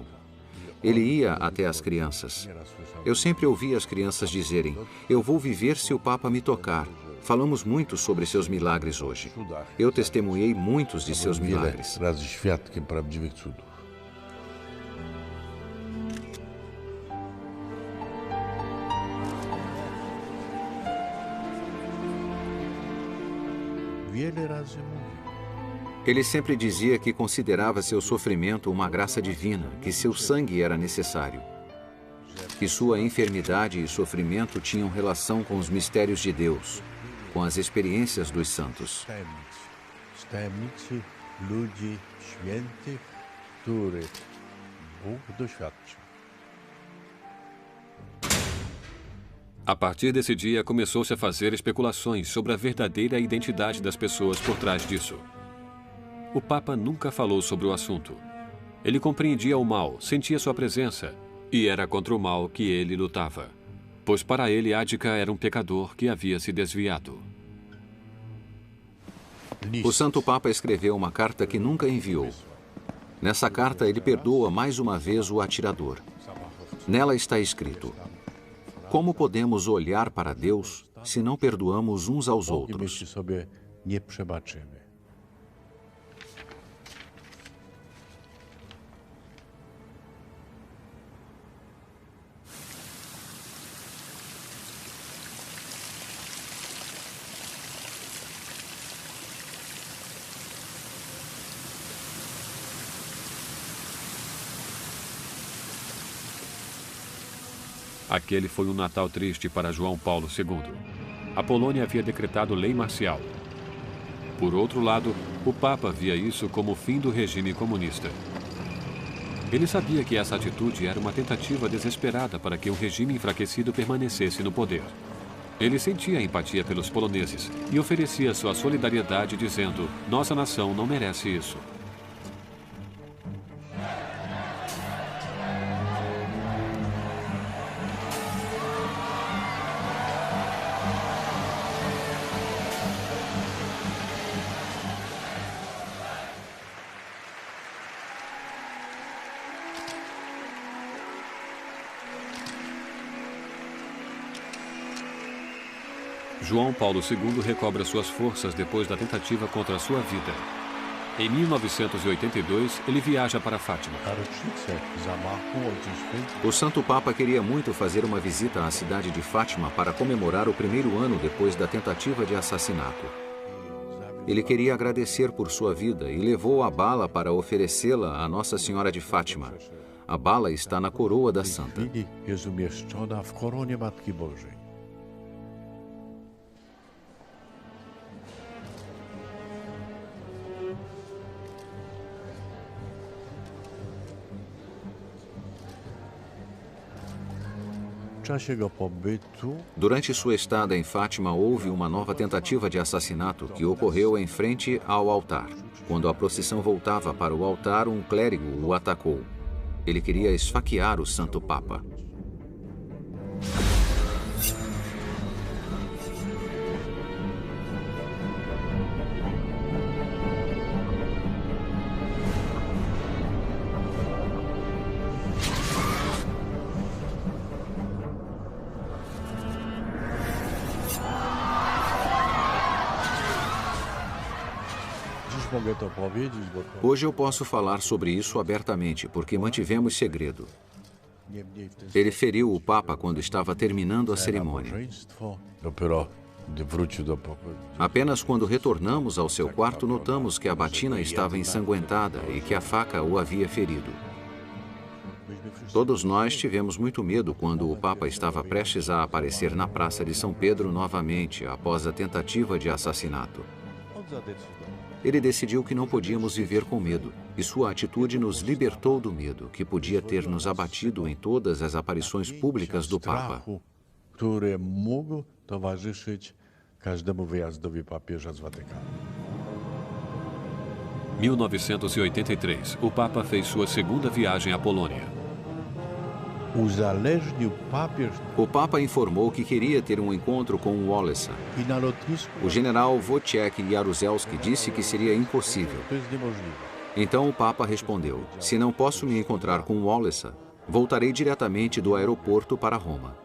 Ele ia até as crianças. Eu sempre ouvia as crianças dizerem: eu vou viver se o Papa me tocar. Falamos muito sobre seus milagres hoje. Eu testemunhei muitos de seus Wiele milagres. razy świadkiem prawdziwych cudów. Wiele razy mówił. Ele sempre dizia que considerava seu sofrimento uma graça divina, que seu sangue era necessário. Que sua enfermidade e sofrimento tinham relação com os mistérios de Deus, com as experiências dos santos. Z tajemnicy ludzi świętych, których Bóg doświadczył. A partir desse dia, começou-se a fazer especulações sobre a verdadeira identidade das pessoas por trás disso. O Papa nunca falou sobre o assunto. Ele compreendia o mal, sentia sua presença, e era contra o mal que ele lutava. Pois para ele, Ática era um pecador que havia se desviado. O Santo Papa escreveu uma carta que nunca enviou. Nessa carta, ele perdoa mais uma vez o atirador. Nela está escrito: como podemos olhar para Deus se não perdoamos uns aos I outros? myśli sobie, nie przebaczymy. Aquele foi um Natal triste para João Paulo II. A Polônia havia decretado lei marcial. Por outro lado, o Papa via isso como o fim do regime comunista. Ele sabia que essa atitude era uma tentativa desesperada para que um regime enfraquecido permanecesse no poder. Ele sentia empatia pelos poloneses e oferecia sua solidariedade dizendo: nossa nação não merece isso. João Paulo II recobra suas forças depois da tentativa contra a sua vida. Em 1982, ele viaja para Fátima. O Santo Papa queria muito fazer uma visita à cidade de Fátima para comemorar o primeiro ano depois da tentativa de assassinato. Ele queria agradecer por sua vida e levou a bala para oferecê-la à Nossa Senhora de Fátima. A bala está na coroa da santa. Durante sua estada em Fátima, houve uma nova tentativa de assassinato que ocorreu em frente ao altar. Quando a procissão voltava para o altar, um clérigo o atacou. Ele queria esfaquear o Santo Papa. Hoje eu posso falar sobre isso abertamente, porque mantivemos segredo. Ele feriu o Papa quando estava terminando a cerimônia. Apenas quando retornamos ao seu quarto, notamos que a batina estava ensanguentada e que a faca o havia ferido. Todos nós tivemos muito medo quando o Papa estava prestes a aparecer na Praça de São Pedro novamente, após a tentativa de assassinato. Ele decidiu que não podíamos viver com medo, e sua atitude nos libertou do medo, que podia ter nos abatido em todas as aparições públicas do Papa. 1983, o Papa fez sua segunda viagem à Polônia. O Papa informou que queria ter um encontro com Wałęsa. O general Wojciech Jaruzelski disse que seria impossível. Então o Papa respondeu: se não posso me encontrar com Wałęsa, voltarei diretamente do aeroporto para Roma.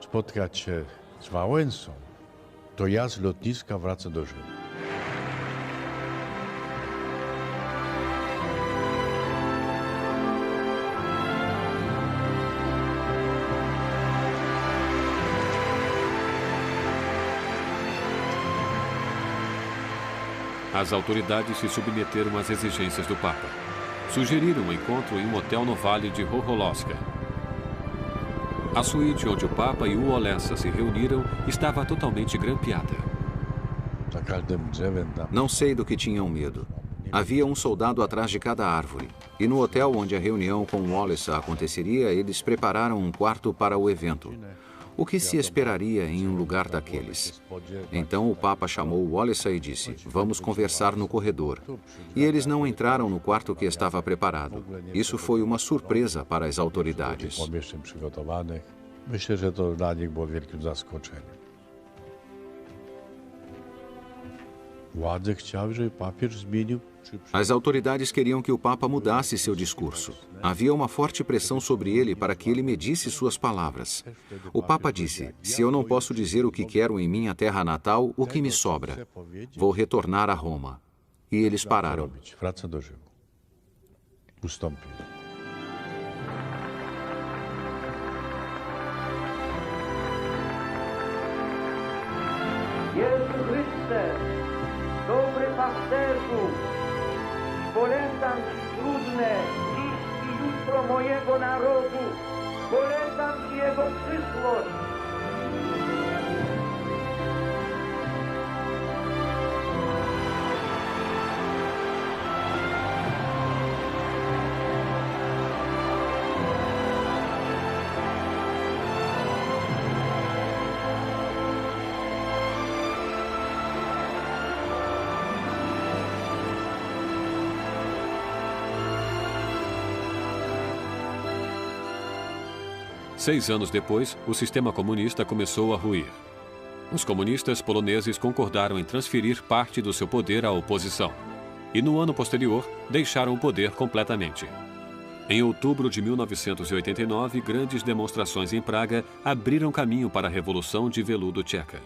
As autoridades se submeteram às exigências do Papa. Sugeriram um encontro em um hotel no Vale de Hoholoska. A suíte onde o Papa e o Wałęsa se reuniram estava totalmente grampeada. Não sei do que tinham medo. Havia um soldado atrás de cada árvore. E no hotel onde a reunião com Wałęsa aconteceria, eles prepararam um quarto para o evento. O que se esperaria em um lugar daqueles? Então o Papa chamou Wałęsa e disse: vamos conversar no corredor. E eles não entraram no quarto que estava preparado. Isso foi uma surpresa para as autoridades. As autoridades queriam que o Papa mudasse seu discurso. Havia uma forte pressão sobre ele para que ele medisse suas palavras. O Papa disse: se eu não posso dizer o que quero em minha terra natal, o que me sobra? Vou retornar a Roma. E eles pararam. Jezu Chryste, dobry pasterzu, polecam Ci trudne dziś i jutro mojego narodu, polecam Ci jego przyszłość. Seis anos depois, o sistema comunista começou a ruir. Os comunistas poloneses concordaram em transferir parte do seu poder à oposição. E no ano posterior, deixaram o poder completamente. Em outubro de 1989, grandes demonstrações em Praga abriram caminho para a Revolução de Veludo Tcheca.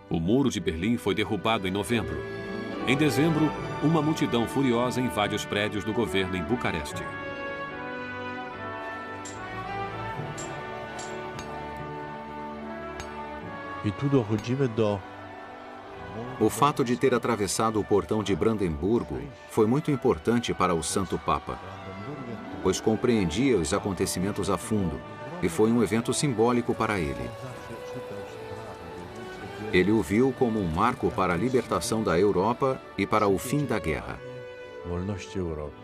O Muro de Berlim foi derrubado em novembro. Em dezembro, uma multidão furiosa invade os prédios do governo em Bucareste. I tu dochodzimy do O fato de ter atravessado o portão de Brandemburgo foi muito importante para o Santo Papa, pois compreendia os acontecimentos a fundo e foi um evento simbólico para ele. Ele o viu como um marco para a libertação da Europa e para o fim da guerra. wolności Europy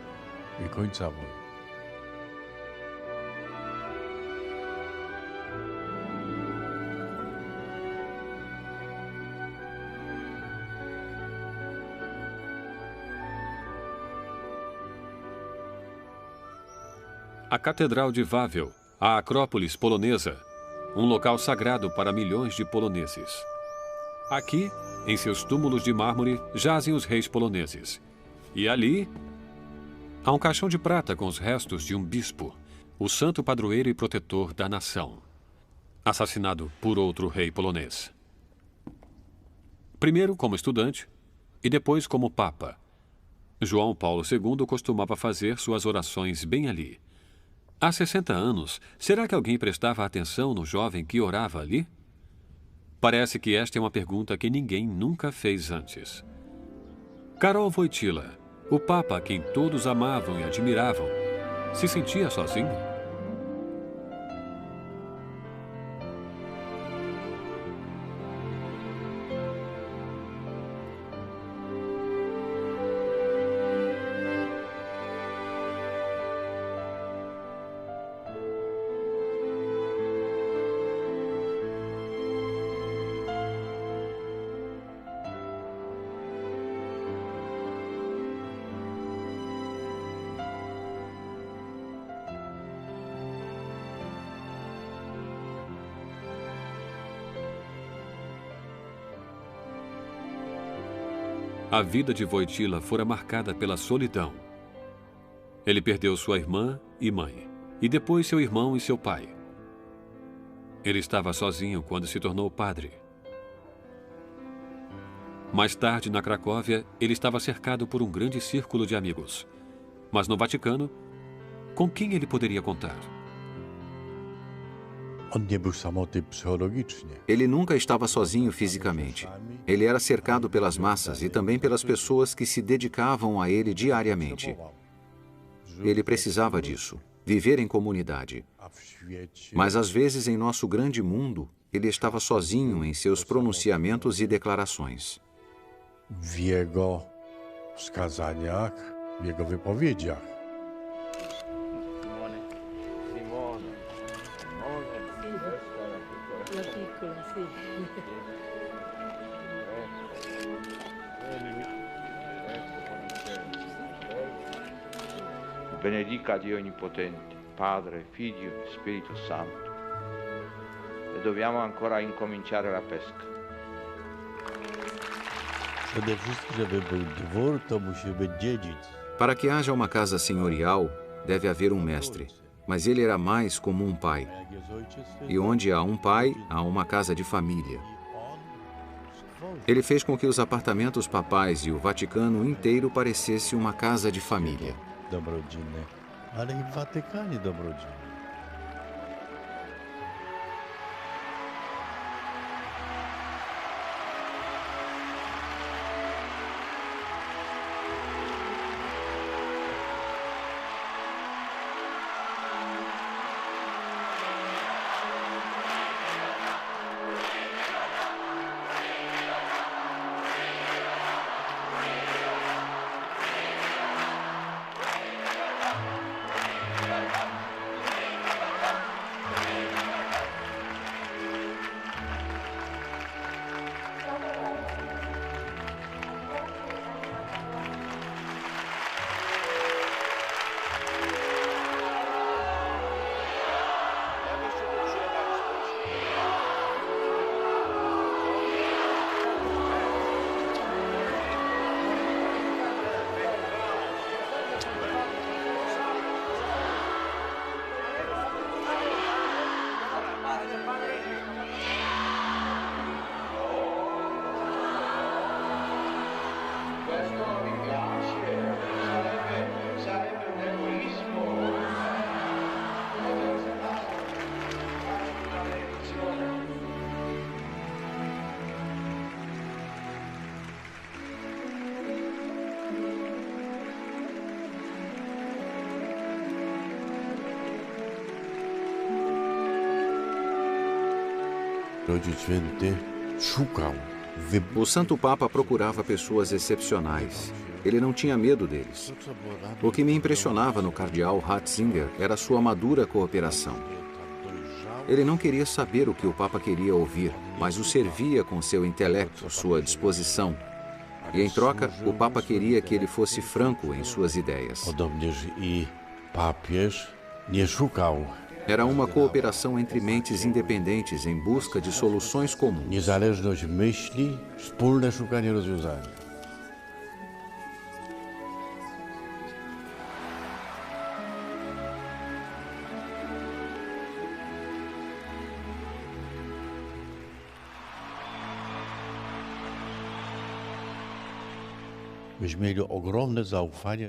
i końca wojny. A Catedral de Wawel, a Acrópolis polonesa, um local sagrado para milhões de poloneses. Aqui, em seus túmulos de mármore, jazem os reis poloneses. E ali, há um caixão de prata com os restos de um bispo, o santo padroeiro e protetor da nação, assassinado por outro rei polonês. Primeiro como estudante e depois como papa. João Paulo II costumava fazer suas orações bem ali. Há 60 anos, será que alguém prestava atenção no jovem que orava ali? Parece que esta é uma pergunta que ninguém nunca fez antes. Karol Wojtyła, o Papa a quem todos amavam e admiravam, se sentia sozinho? A vida de Wojtyła fora marcada pela solidão. Ele perdeu sua irmã e mãe, e depois seu irmão e seu pai. Ele estava sozinho quando se tornou padre. Mais tarde, na Cracóvia, ele estava cercado por um grande círculo de amigos. Mas no Vaticano, com quem ele poderia contar? On nie był samotny psychologicznie. Ele nunca estava sozinho fisicamente. Ele era cercado pelas massas e também pelas pessoas que se dedicavam a ele diariamente. Ele precisava disso, viver em comunidade. A w świecie Mas às vezes em nosso grande mundo, ele estava sozinho em seus pronunciamentos e declarações. w jego wskazaniach, w jego wypowiedziach. Benedica Dio Onnipotente, Padre, Figlio, Spirito Santo. E dobbiamo ancora incominciare la pesca. Przede wszystkim, żeby był dwór, to musi być dziedzic. Para que haja uma casa senhorial, deve haver um mestre. Mas ele era mais como um pai. Jak jest ojciec, E onde há um pai, há uma casa de família. Ele fez com que os apartamentos papais e o Vaticano inteiro parecesse uma casa de família. dom rodzinny, ale i w Watykanie dom rodzinny. O Santo Papa procurava pessoas excepcionais. Ele não tinha medo deles. O que me impressionava no cardeal Ratzinger era sua madura cooperação. Ele não queria saber o que o Papa queria ouvir, mas o servia com seu intelecto, sua disposição. E, em troca, o Papa queria que ele fosse franco em suas ideias. Era uma cooperação entre mentes independentes em busca de soluções comuns. Niezależność myśli, wspólne szukanie rozwiązania.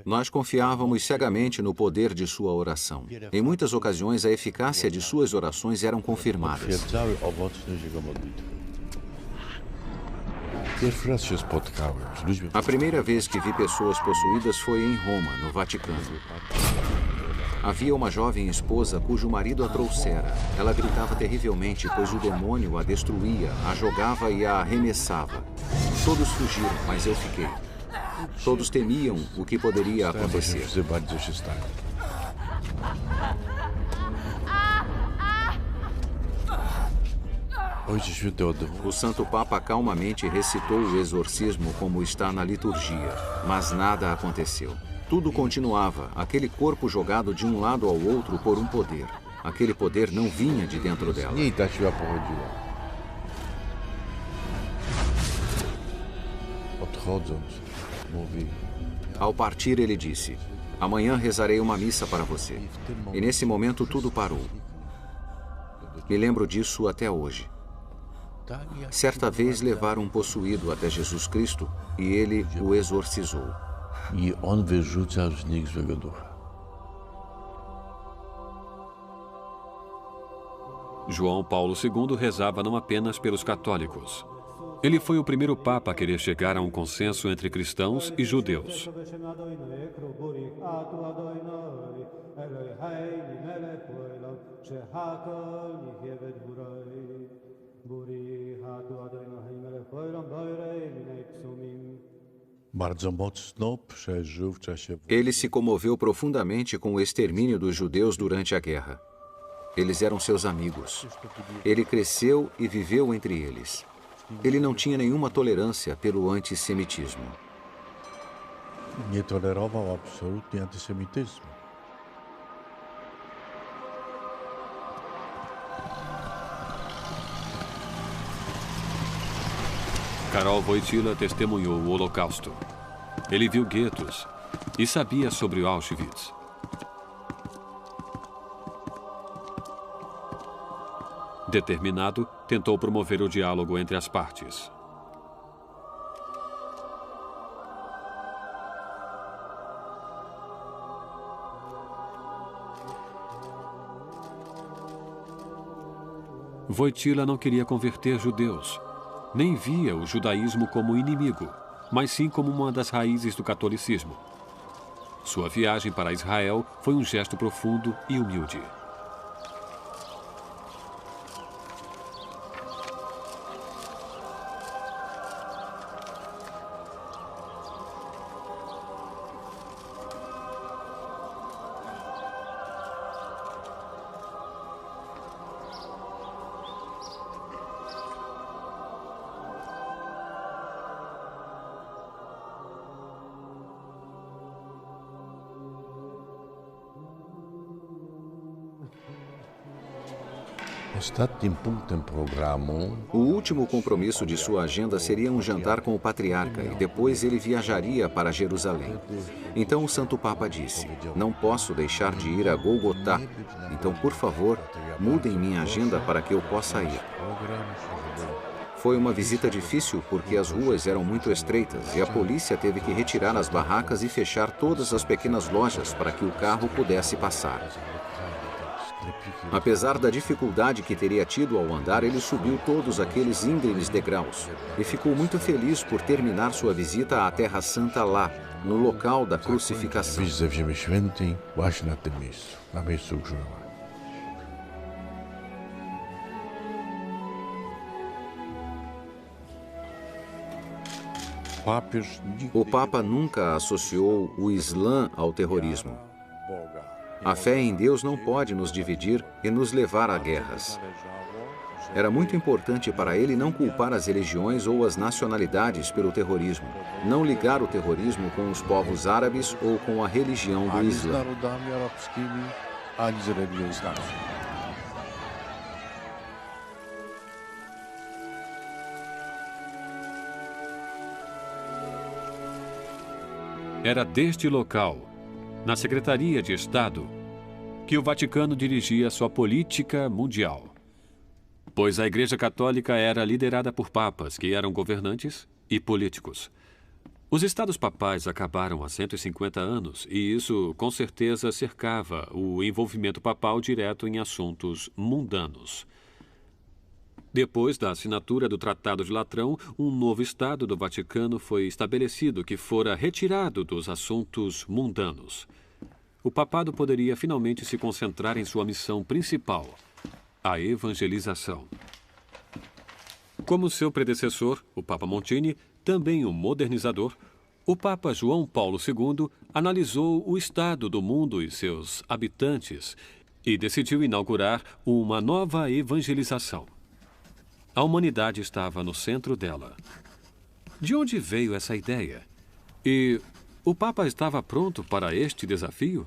Nós confiávamos cegamente no poder de sua oração. Em muitas ocasiões, a eficácia de suas orações eram confirmadas. A primeira vez que vi pessoas possuídas foi em Roma, no Vaticano. Havia uma jovem esposa cujo marido a trouxera. Ela gritava terrivelmente, pois o demônio a destruía, a jogava e a arremessava. Todos fugiram, mas eu fiquei. Todos temiam o que poderia acontecer. O Santo Papa calmamente recitou o exorcismo como está na liturgia, mas nada aconteceu. Tudo continuava, aquele corpo jogado de um lado ao outro por um poder. Aquele poder não vinha de dentro dela. Ao partir, ele disse: "Amanhã rezarei uma missa para você." E nesse momento tudo parou. Me lembro disso até hoje. Certa vez levaram um possuído até Jesus Cristo e ele o exorcizou. João Paulo II rezava não apenas pelos católicos. Ele foi o primeiro Papa a querer chegar a um consenso entre cristãos e judeus. Ele se comoveu profundamente com o extermínio dos judeus durante a guerra. Eles eram seus amigos. Ele cresceu e viveu entre eles. Ele não tinha nenhuma tolerância pelo antissemitismo. Nie tolerował absolutnie antysemityzmu. Karol Wojtyła testemunhou o Holocausto. Ele viu guetos e sabia sobre o Auschwitz. Determinado, tentou promover o diálogo entre as partes. Wojtyła não queria converter judeus, nem via o judaísmo como inimigo, mas sim como uma das raízes do catolicismo. Sua viagem para Israel foi um gesto profundo e humilde. O último compromisso de sua agenda seria um jantar com o patriarca e depois ele viajaria para Jerusalém. Então o Santo Papa disse: "Não posso deixar de ir a Golgotá, então, por favor, mudem minha agenda para que eu possa ir." Foi uma visita difícil porque as ruas eram muito estreitas e a polícia teve que retirar as barracas e fechar todas as pequenas lojas para que o carro pudesse passar. Apesar da dificuldade que teria tido ao andar, ele subiu todos aqueles íngremes degraus e ficou muito feliz por terminar sua visita à Terra Santa lá, no local da crucificação. O Papa nunca associou o Islã ao terrorismo. A fé em Deus não pode nos dividir e nos levar a guerras. Era muito importante para ele não culpar as religiões ou as nacionalidades pelo terrorismo, não ligar o terrorismo com os povos árabes ou com a religião do Islã. Era deste local, na Secretaria de Estado, que o Vaticano dirigia sua política mundial. Pois a Igreja Católica era liderada por papas, que eram governantes e políticos. Os estados papais acabaram há 150 anos e isso, com certeza, cercava o envolvimento papal direto em assuntos mundanos. Depois da assinatura do Tratado de Latrão, um novo Estado do Vaticano foi estabelecido que fora retirado dos assuntos mundanos. O papado poderia finalmente se concentrar em sua missão principal, a evangelização. Como seu predecessor, o Papa Montini, também um modernizador, o Papa João Paulo II analisou o estado do mundo e seus habitantes e decidiu inaugurar uma nova evangelização. A humanidade estava no centro dela. De onde veio essa ideia? E o Papa estava pronto para este desafio?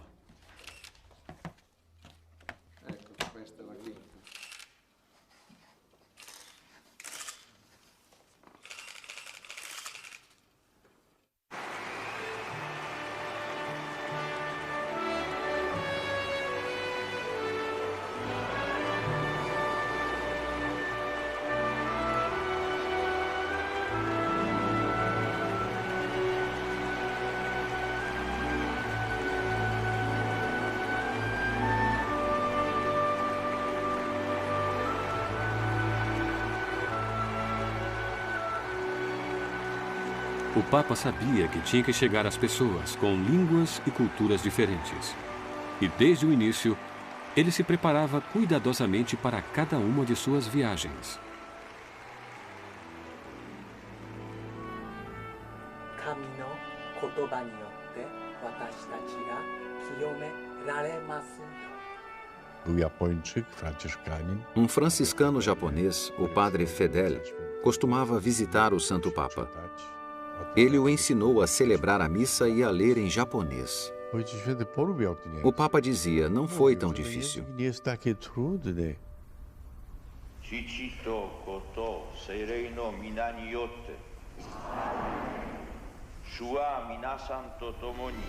O Papa sabia que tinha que chegar às pessoas com línguas e culturas diferentes. E desde o início, ele se preparava cuidadosamente para cada uma de suas viagens. Um franciscano japonês, o padre Fedel, costumava visitar o Santo Papa. Ele o ensinou a celebrar a missa e a ler em japonês. O Papa dizia, não foi tão difícil. Chichito koto seirei no minani yotte. Shua minasan to tomo ni.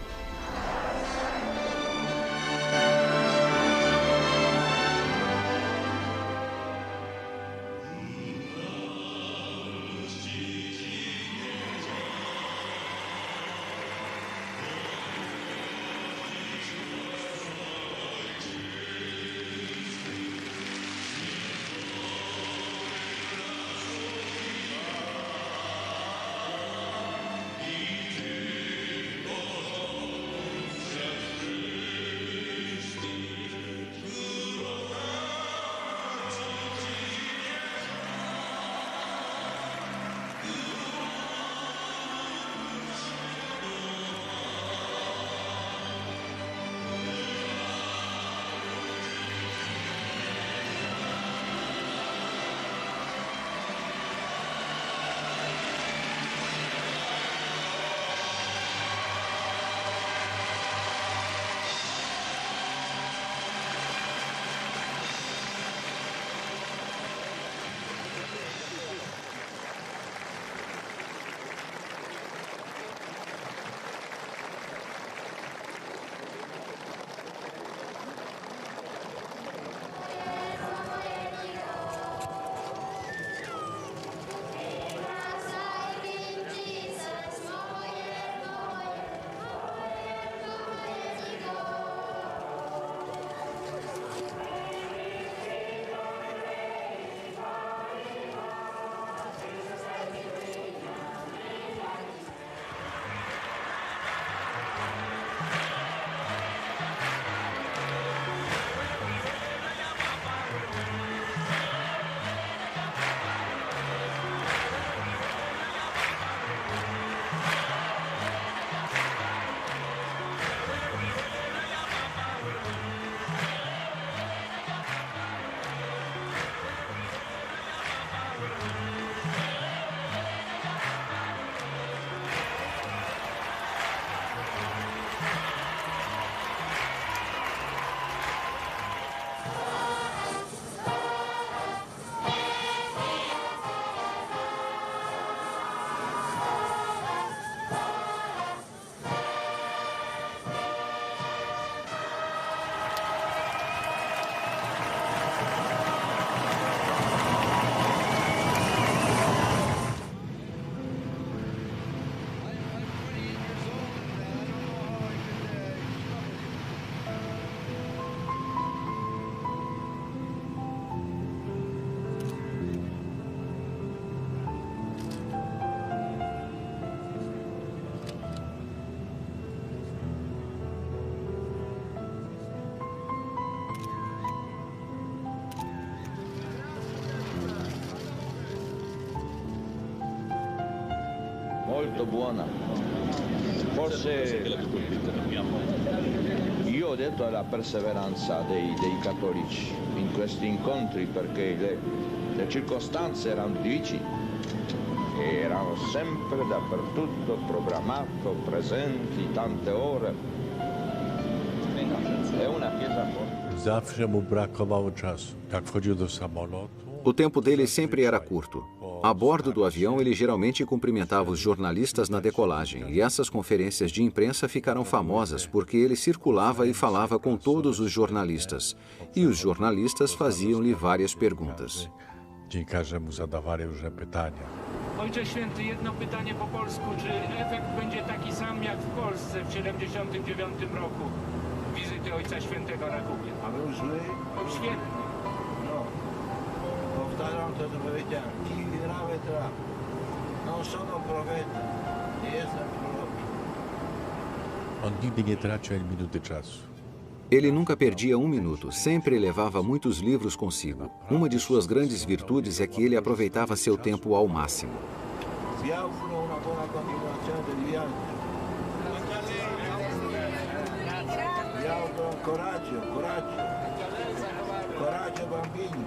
molto buona. Forse io ho detto alla perseveranza dei cattolici in questi incontri, perché le circostanze erano difficili e erano sempre dappertutto programmato, presenti tante ore. È una chiesa forte. Zawsze mu brakowało czasu. Jak wchodził do samolotu, O tempo dele sempre era curto. A bordo do avião, ele geralmente cumprimentava os jornalistas na decolagem, e essas conferências de imprensa ficaram famosas porque ele circulava e falava com todos os jornalistas. E os jornalistas faziam-lhe várias perguntas. dziennikarze mu zadawali różne pytania. Ojcze Święty, jedno pytanie po polsku. Czy efekt będzie taki sam jak w Polsce w 1979 roku wizyty Ojca Świętego na Kubie? A był zły? Świetny. No. Powtarzam to, co powiedziałem. Ci grave tra. Non sono profeta. Nie jestem prorokiem. On nigdy nie tracił ani minuty czasu. Ele nunca perdia um minuto, sempre levava muitos livros consigo. Uma de suas grandes virtudes é que ele aproveitava seu tempo ao máximo. Vi auguro una buona continuazione del viaggio. Vi auguro coraggio, coraggio. Coraggio bambini.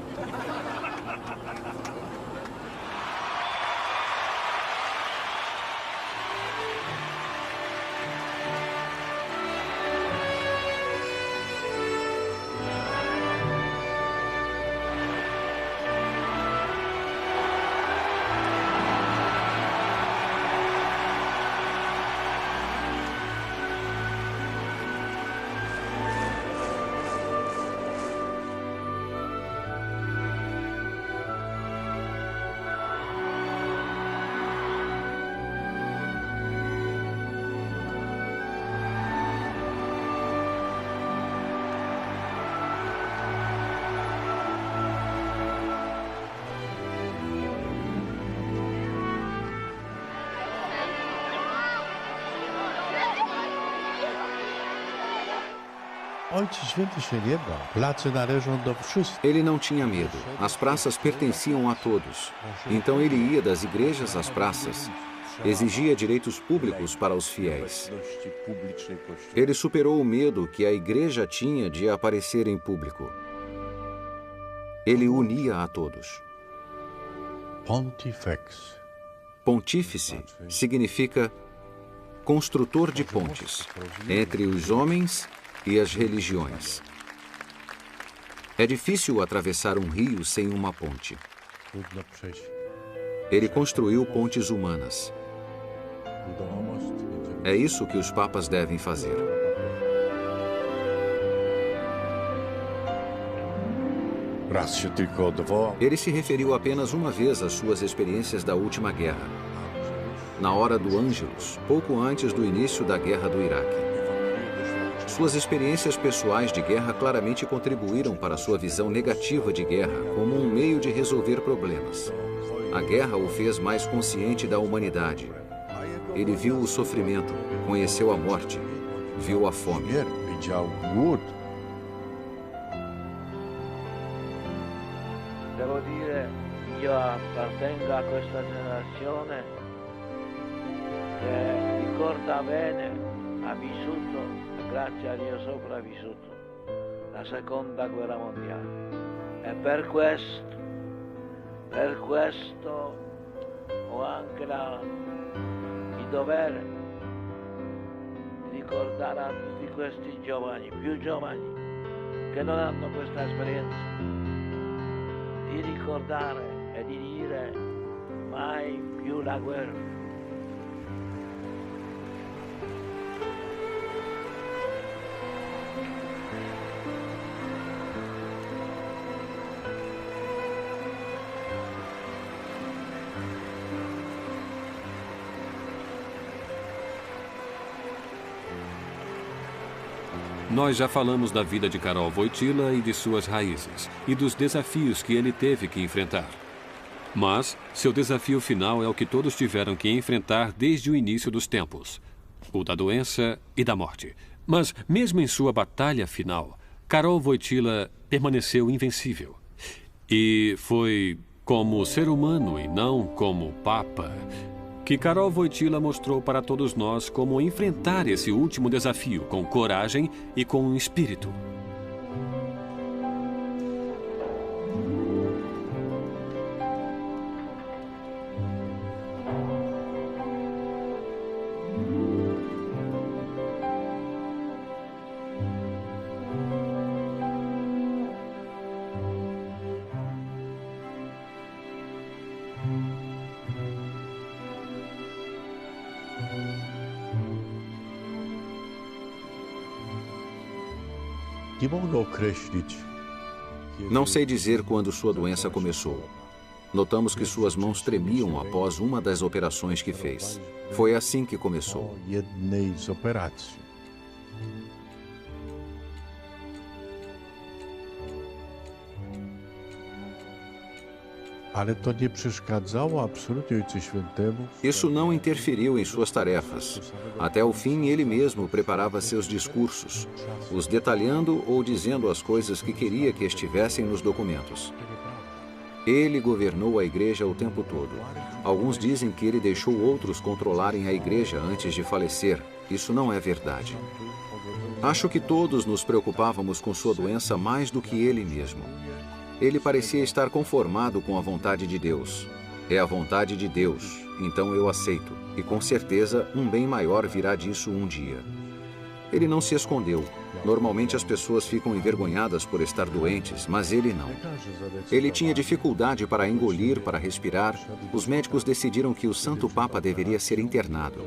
Ojciec Święty się nie bał. Place należą do wszystkich. Ele não tinha medo. As praças pertenciam a todos. Então ele ia das igrejas às praças. Exigia direitos públicos para os fiéis. Ele superou o medo que a igreja tinha de aparecer em público. Ele unia a todos. Pontifex. Pontífice significa construtor de pontes entre os homens e as religiões. É difícil atravessar um rio sem uma ponte. Trudno przejść. Ele construiu pontes humanas. Budował most między É isso que os papas devem fazer. Raz się tylko odwołał. Ele se referiu apenas uma vez às suas experiências da última guerra. Na hora do Ângelus, pouco antes do início da guerra do Iraque. Suas experiências pessoais de guerra claramente contribuíram para sua visão negativa de guerra como um meio de resolver problemas. A guerra o fez mais consciente da humanidade. Ele viu o sofrimento, conheceu a morte, viu a fome. Widział głód. Devo dire, io appartengo a questa generazione che ricorda bene, ha vissuto, grazie a Dio sopravvissuto, la seconda guerra mondiale. E per questo ho anche il dovere di ricordare a tutti questi giovani, più giovani, che non hanno questa esperienza, di ricordare e di dire mai più la guerra. Nós já falamos da vida de Karol Wojtyła e de suas raízes, e dos desafios que ele teve que enfrentar. Mas seu desafio final é o que todos tiveram que enfrentar desde o início dos tempos, o da doença e da morte. Mas mesmo em sua batalha final, Karol Wojtyła permaneceu invencível. E foi como ser humano e não como Papa que Karol Wojtyla mostrou para todos nós como enfrentar esse último desafio com coragem e com espírito. Não sei dizer quando sua doença começou. Notamos que suas mãos tremiam após uma das operações que fez. Foi assim que começou. Isso não interferiu em suas tarefas. Até o fim, ele mesmo preparava seus discursos, os detalhando ou dizendo as coisas que queria que estivessem nos documentos. Ele governou a igreja o tempo todo. Alguns dizem que ele deixou outros controlarem a igreja antes de falecer. Isso não é verdade. Acho que todos nos preocupávamos com sua doença mais do que ele mesmo. Ele parecia estar conformado com a vontade de Deus. É a vontade de Deus, então eu aceito. E com certeza um bem maior virá disso um dia. Ele não se escondeu. Normalmente as pessoas ficam envergonhadas por estar doentes, mas ele não. Ele tinha dificuldade para engolir, para respirar. Os médicos decidiram que o Santo Papa deveria ser internado.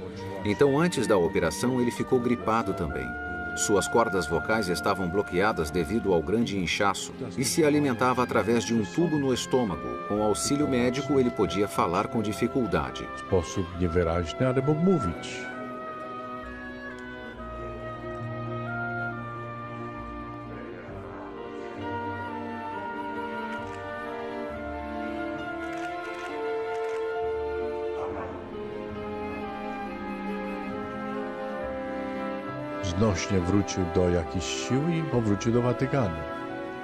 Então, antes da operação, ele ficou gripado também. Suas cordas vocais estavam bloqueadas devido ao grande inchaço e se alimentava através de um tubo no estômago. Com auxílio médico, ele podia falar com dificuldade.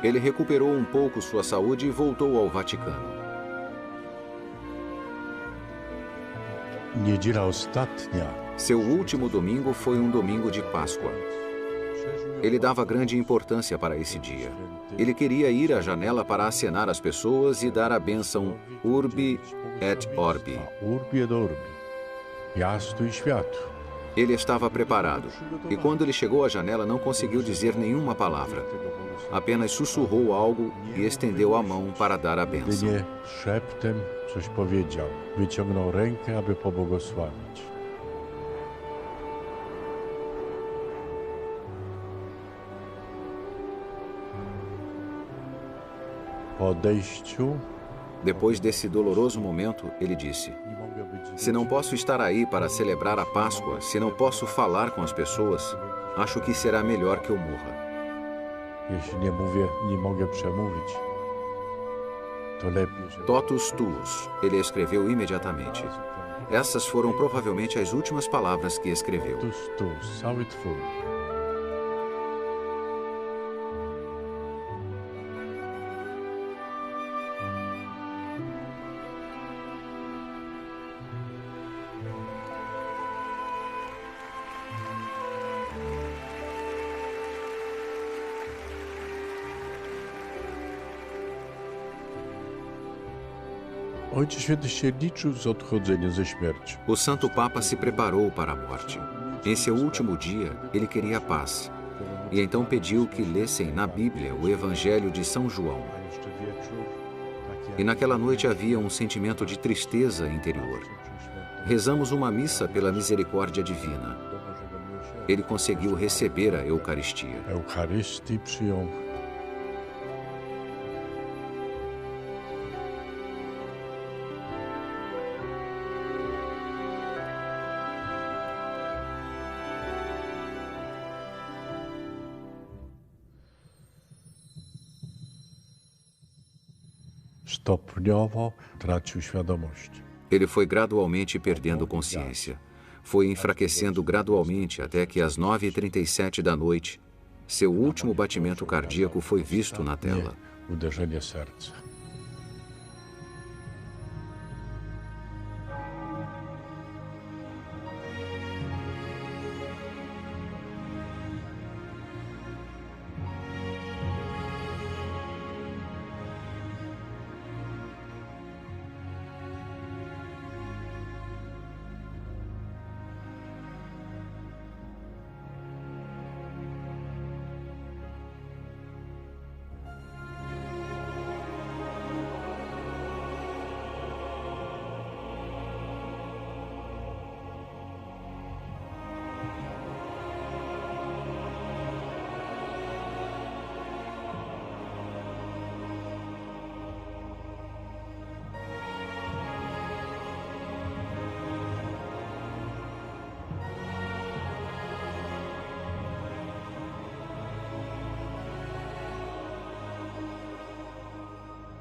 Ele recuperou um pouco sua saúde e voltou ao Vaticano. Seu último domingo foi um domingo de Páscoa. Ele dava grande importância para esse dia. Ele queria ir à janela para acenar às pessoas e dar a bênção Urbi et Orbi. Ele estava preparado, e quando ele chegou à janela não conseguiu dizer nenhuma palavra. Apenas sussurrou algo e estendeu a mão para dar a bênção. Depois desse doloroso momento, ele disse: se não posso estar aí para celebrar a Páscoa, se não posso falar com as pessoas, acho que será melhor que eu morra. Totus tuus, ele escreveu imediatamente. Essas foram provavelmente as últimas palavras que escreveu. O Santo Papa se preparou para a morte. Em seu último dia, ele queria paz. E então pediu que lessem na Bíblia o Evangelho de São João. E naquela noite havia um sentimento de tristeza interior. Rezamos uma missa pela misericórdia divina. Ele conseguiu receber a Eucaristia. Ele foi gradualmente perdendo consciência. Foi enfraquecendo gradualmente até que às 9h37 da noite, seu último batimento cardíaco foi visto na tela.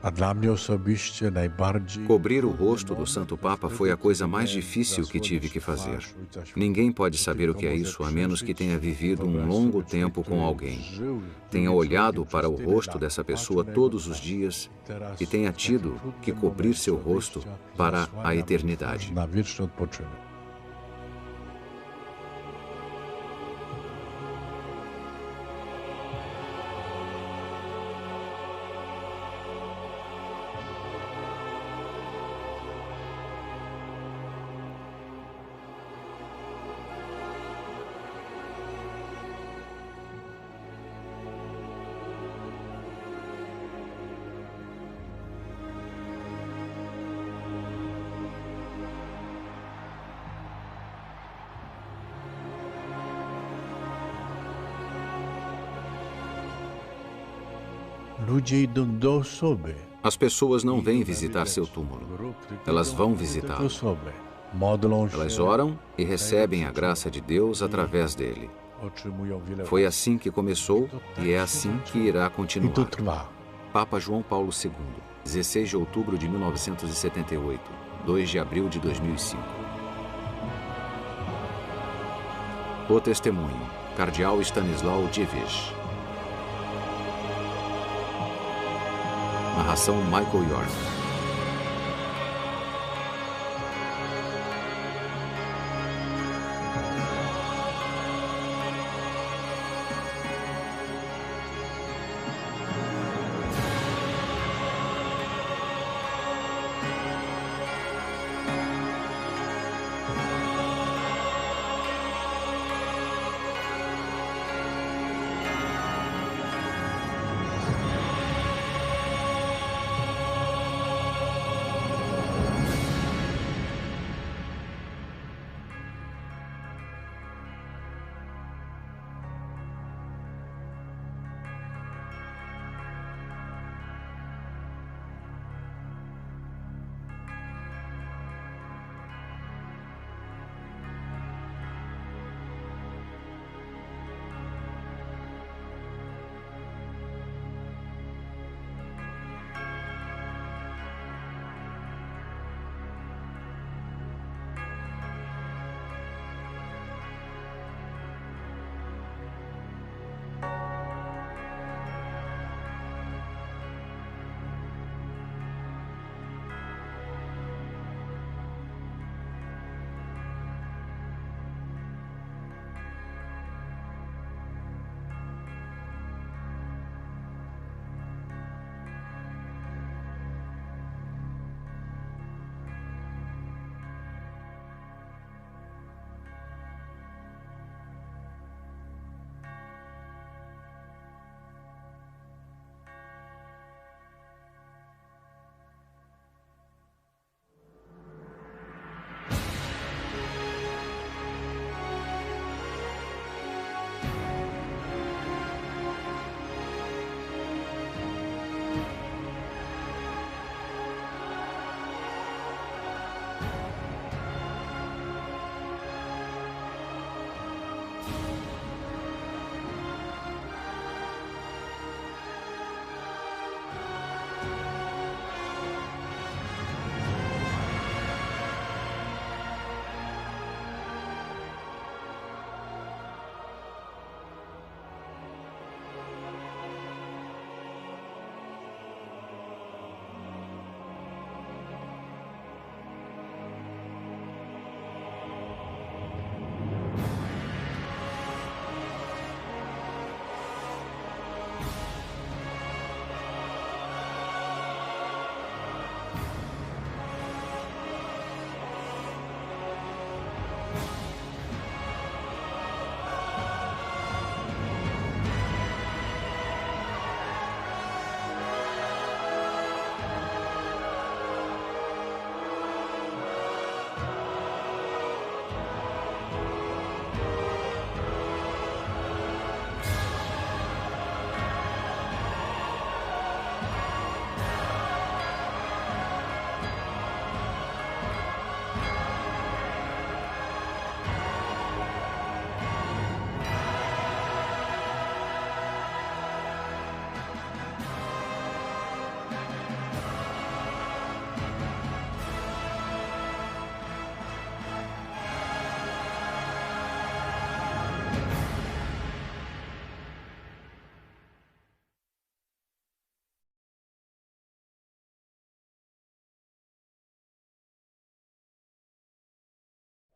A dla mnie osobiście najbardziej... Cobrir o rosto do Santo Papa foi a coisa mais difícil que tive que fazer. Ninguém pode saber o que é isso a menos que tenha vivido um longo tempo com alguém, tenha olhado para o rosto dessa pessoa todos os dias e tenha tido que cobrir seu rosto para a eternidade. Na wieczny odpoczynek. Ludzie idą do osoby. As pessoas não vêm visitar seu túmulo, elas vão visitá-lo. Elas oram e recebem a graça de Deus através dele. Foi assim que começou e é assim que irá continuar. Papa João Paulo II, 16 de outubro de 1978, 2 de abril de 2005. O testemunho, Cardeal Stanisław Dziwisz. Narração Michael York.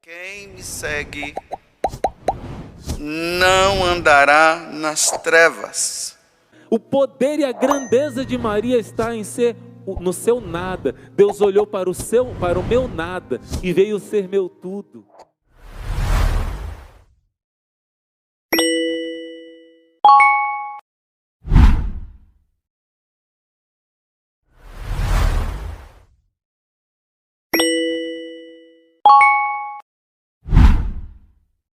Quem me segue não andará nas trevas. O poder e a grandeza de Maria está em ser no seu nada. Deus olhou para o meu nada e veio ser meu tudo.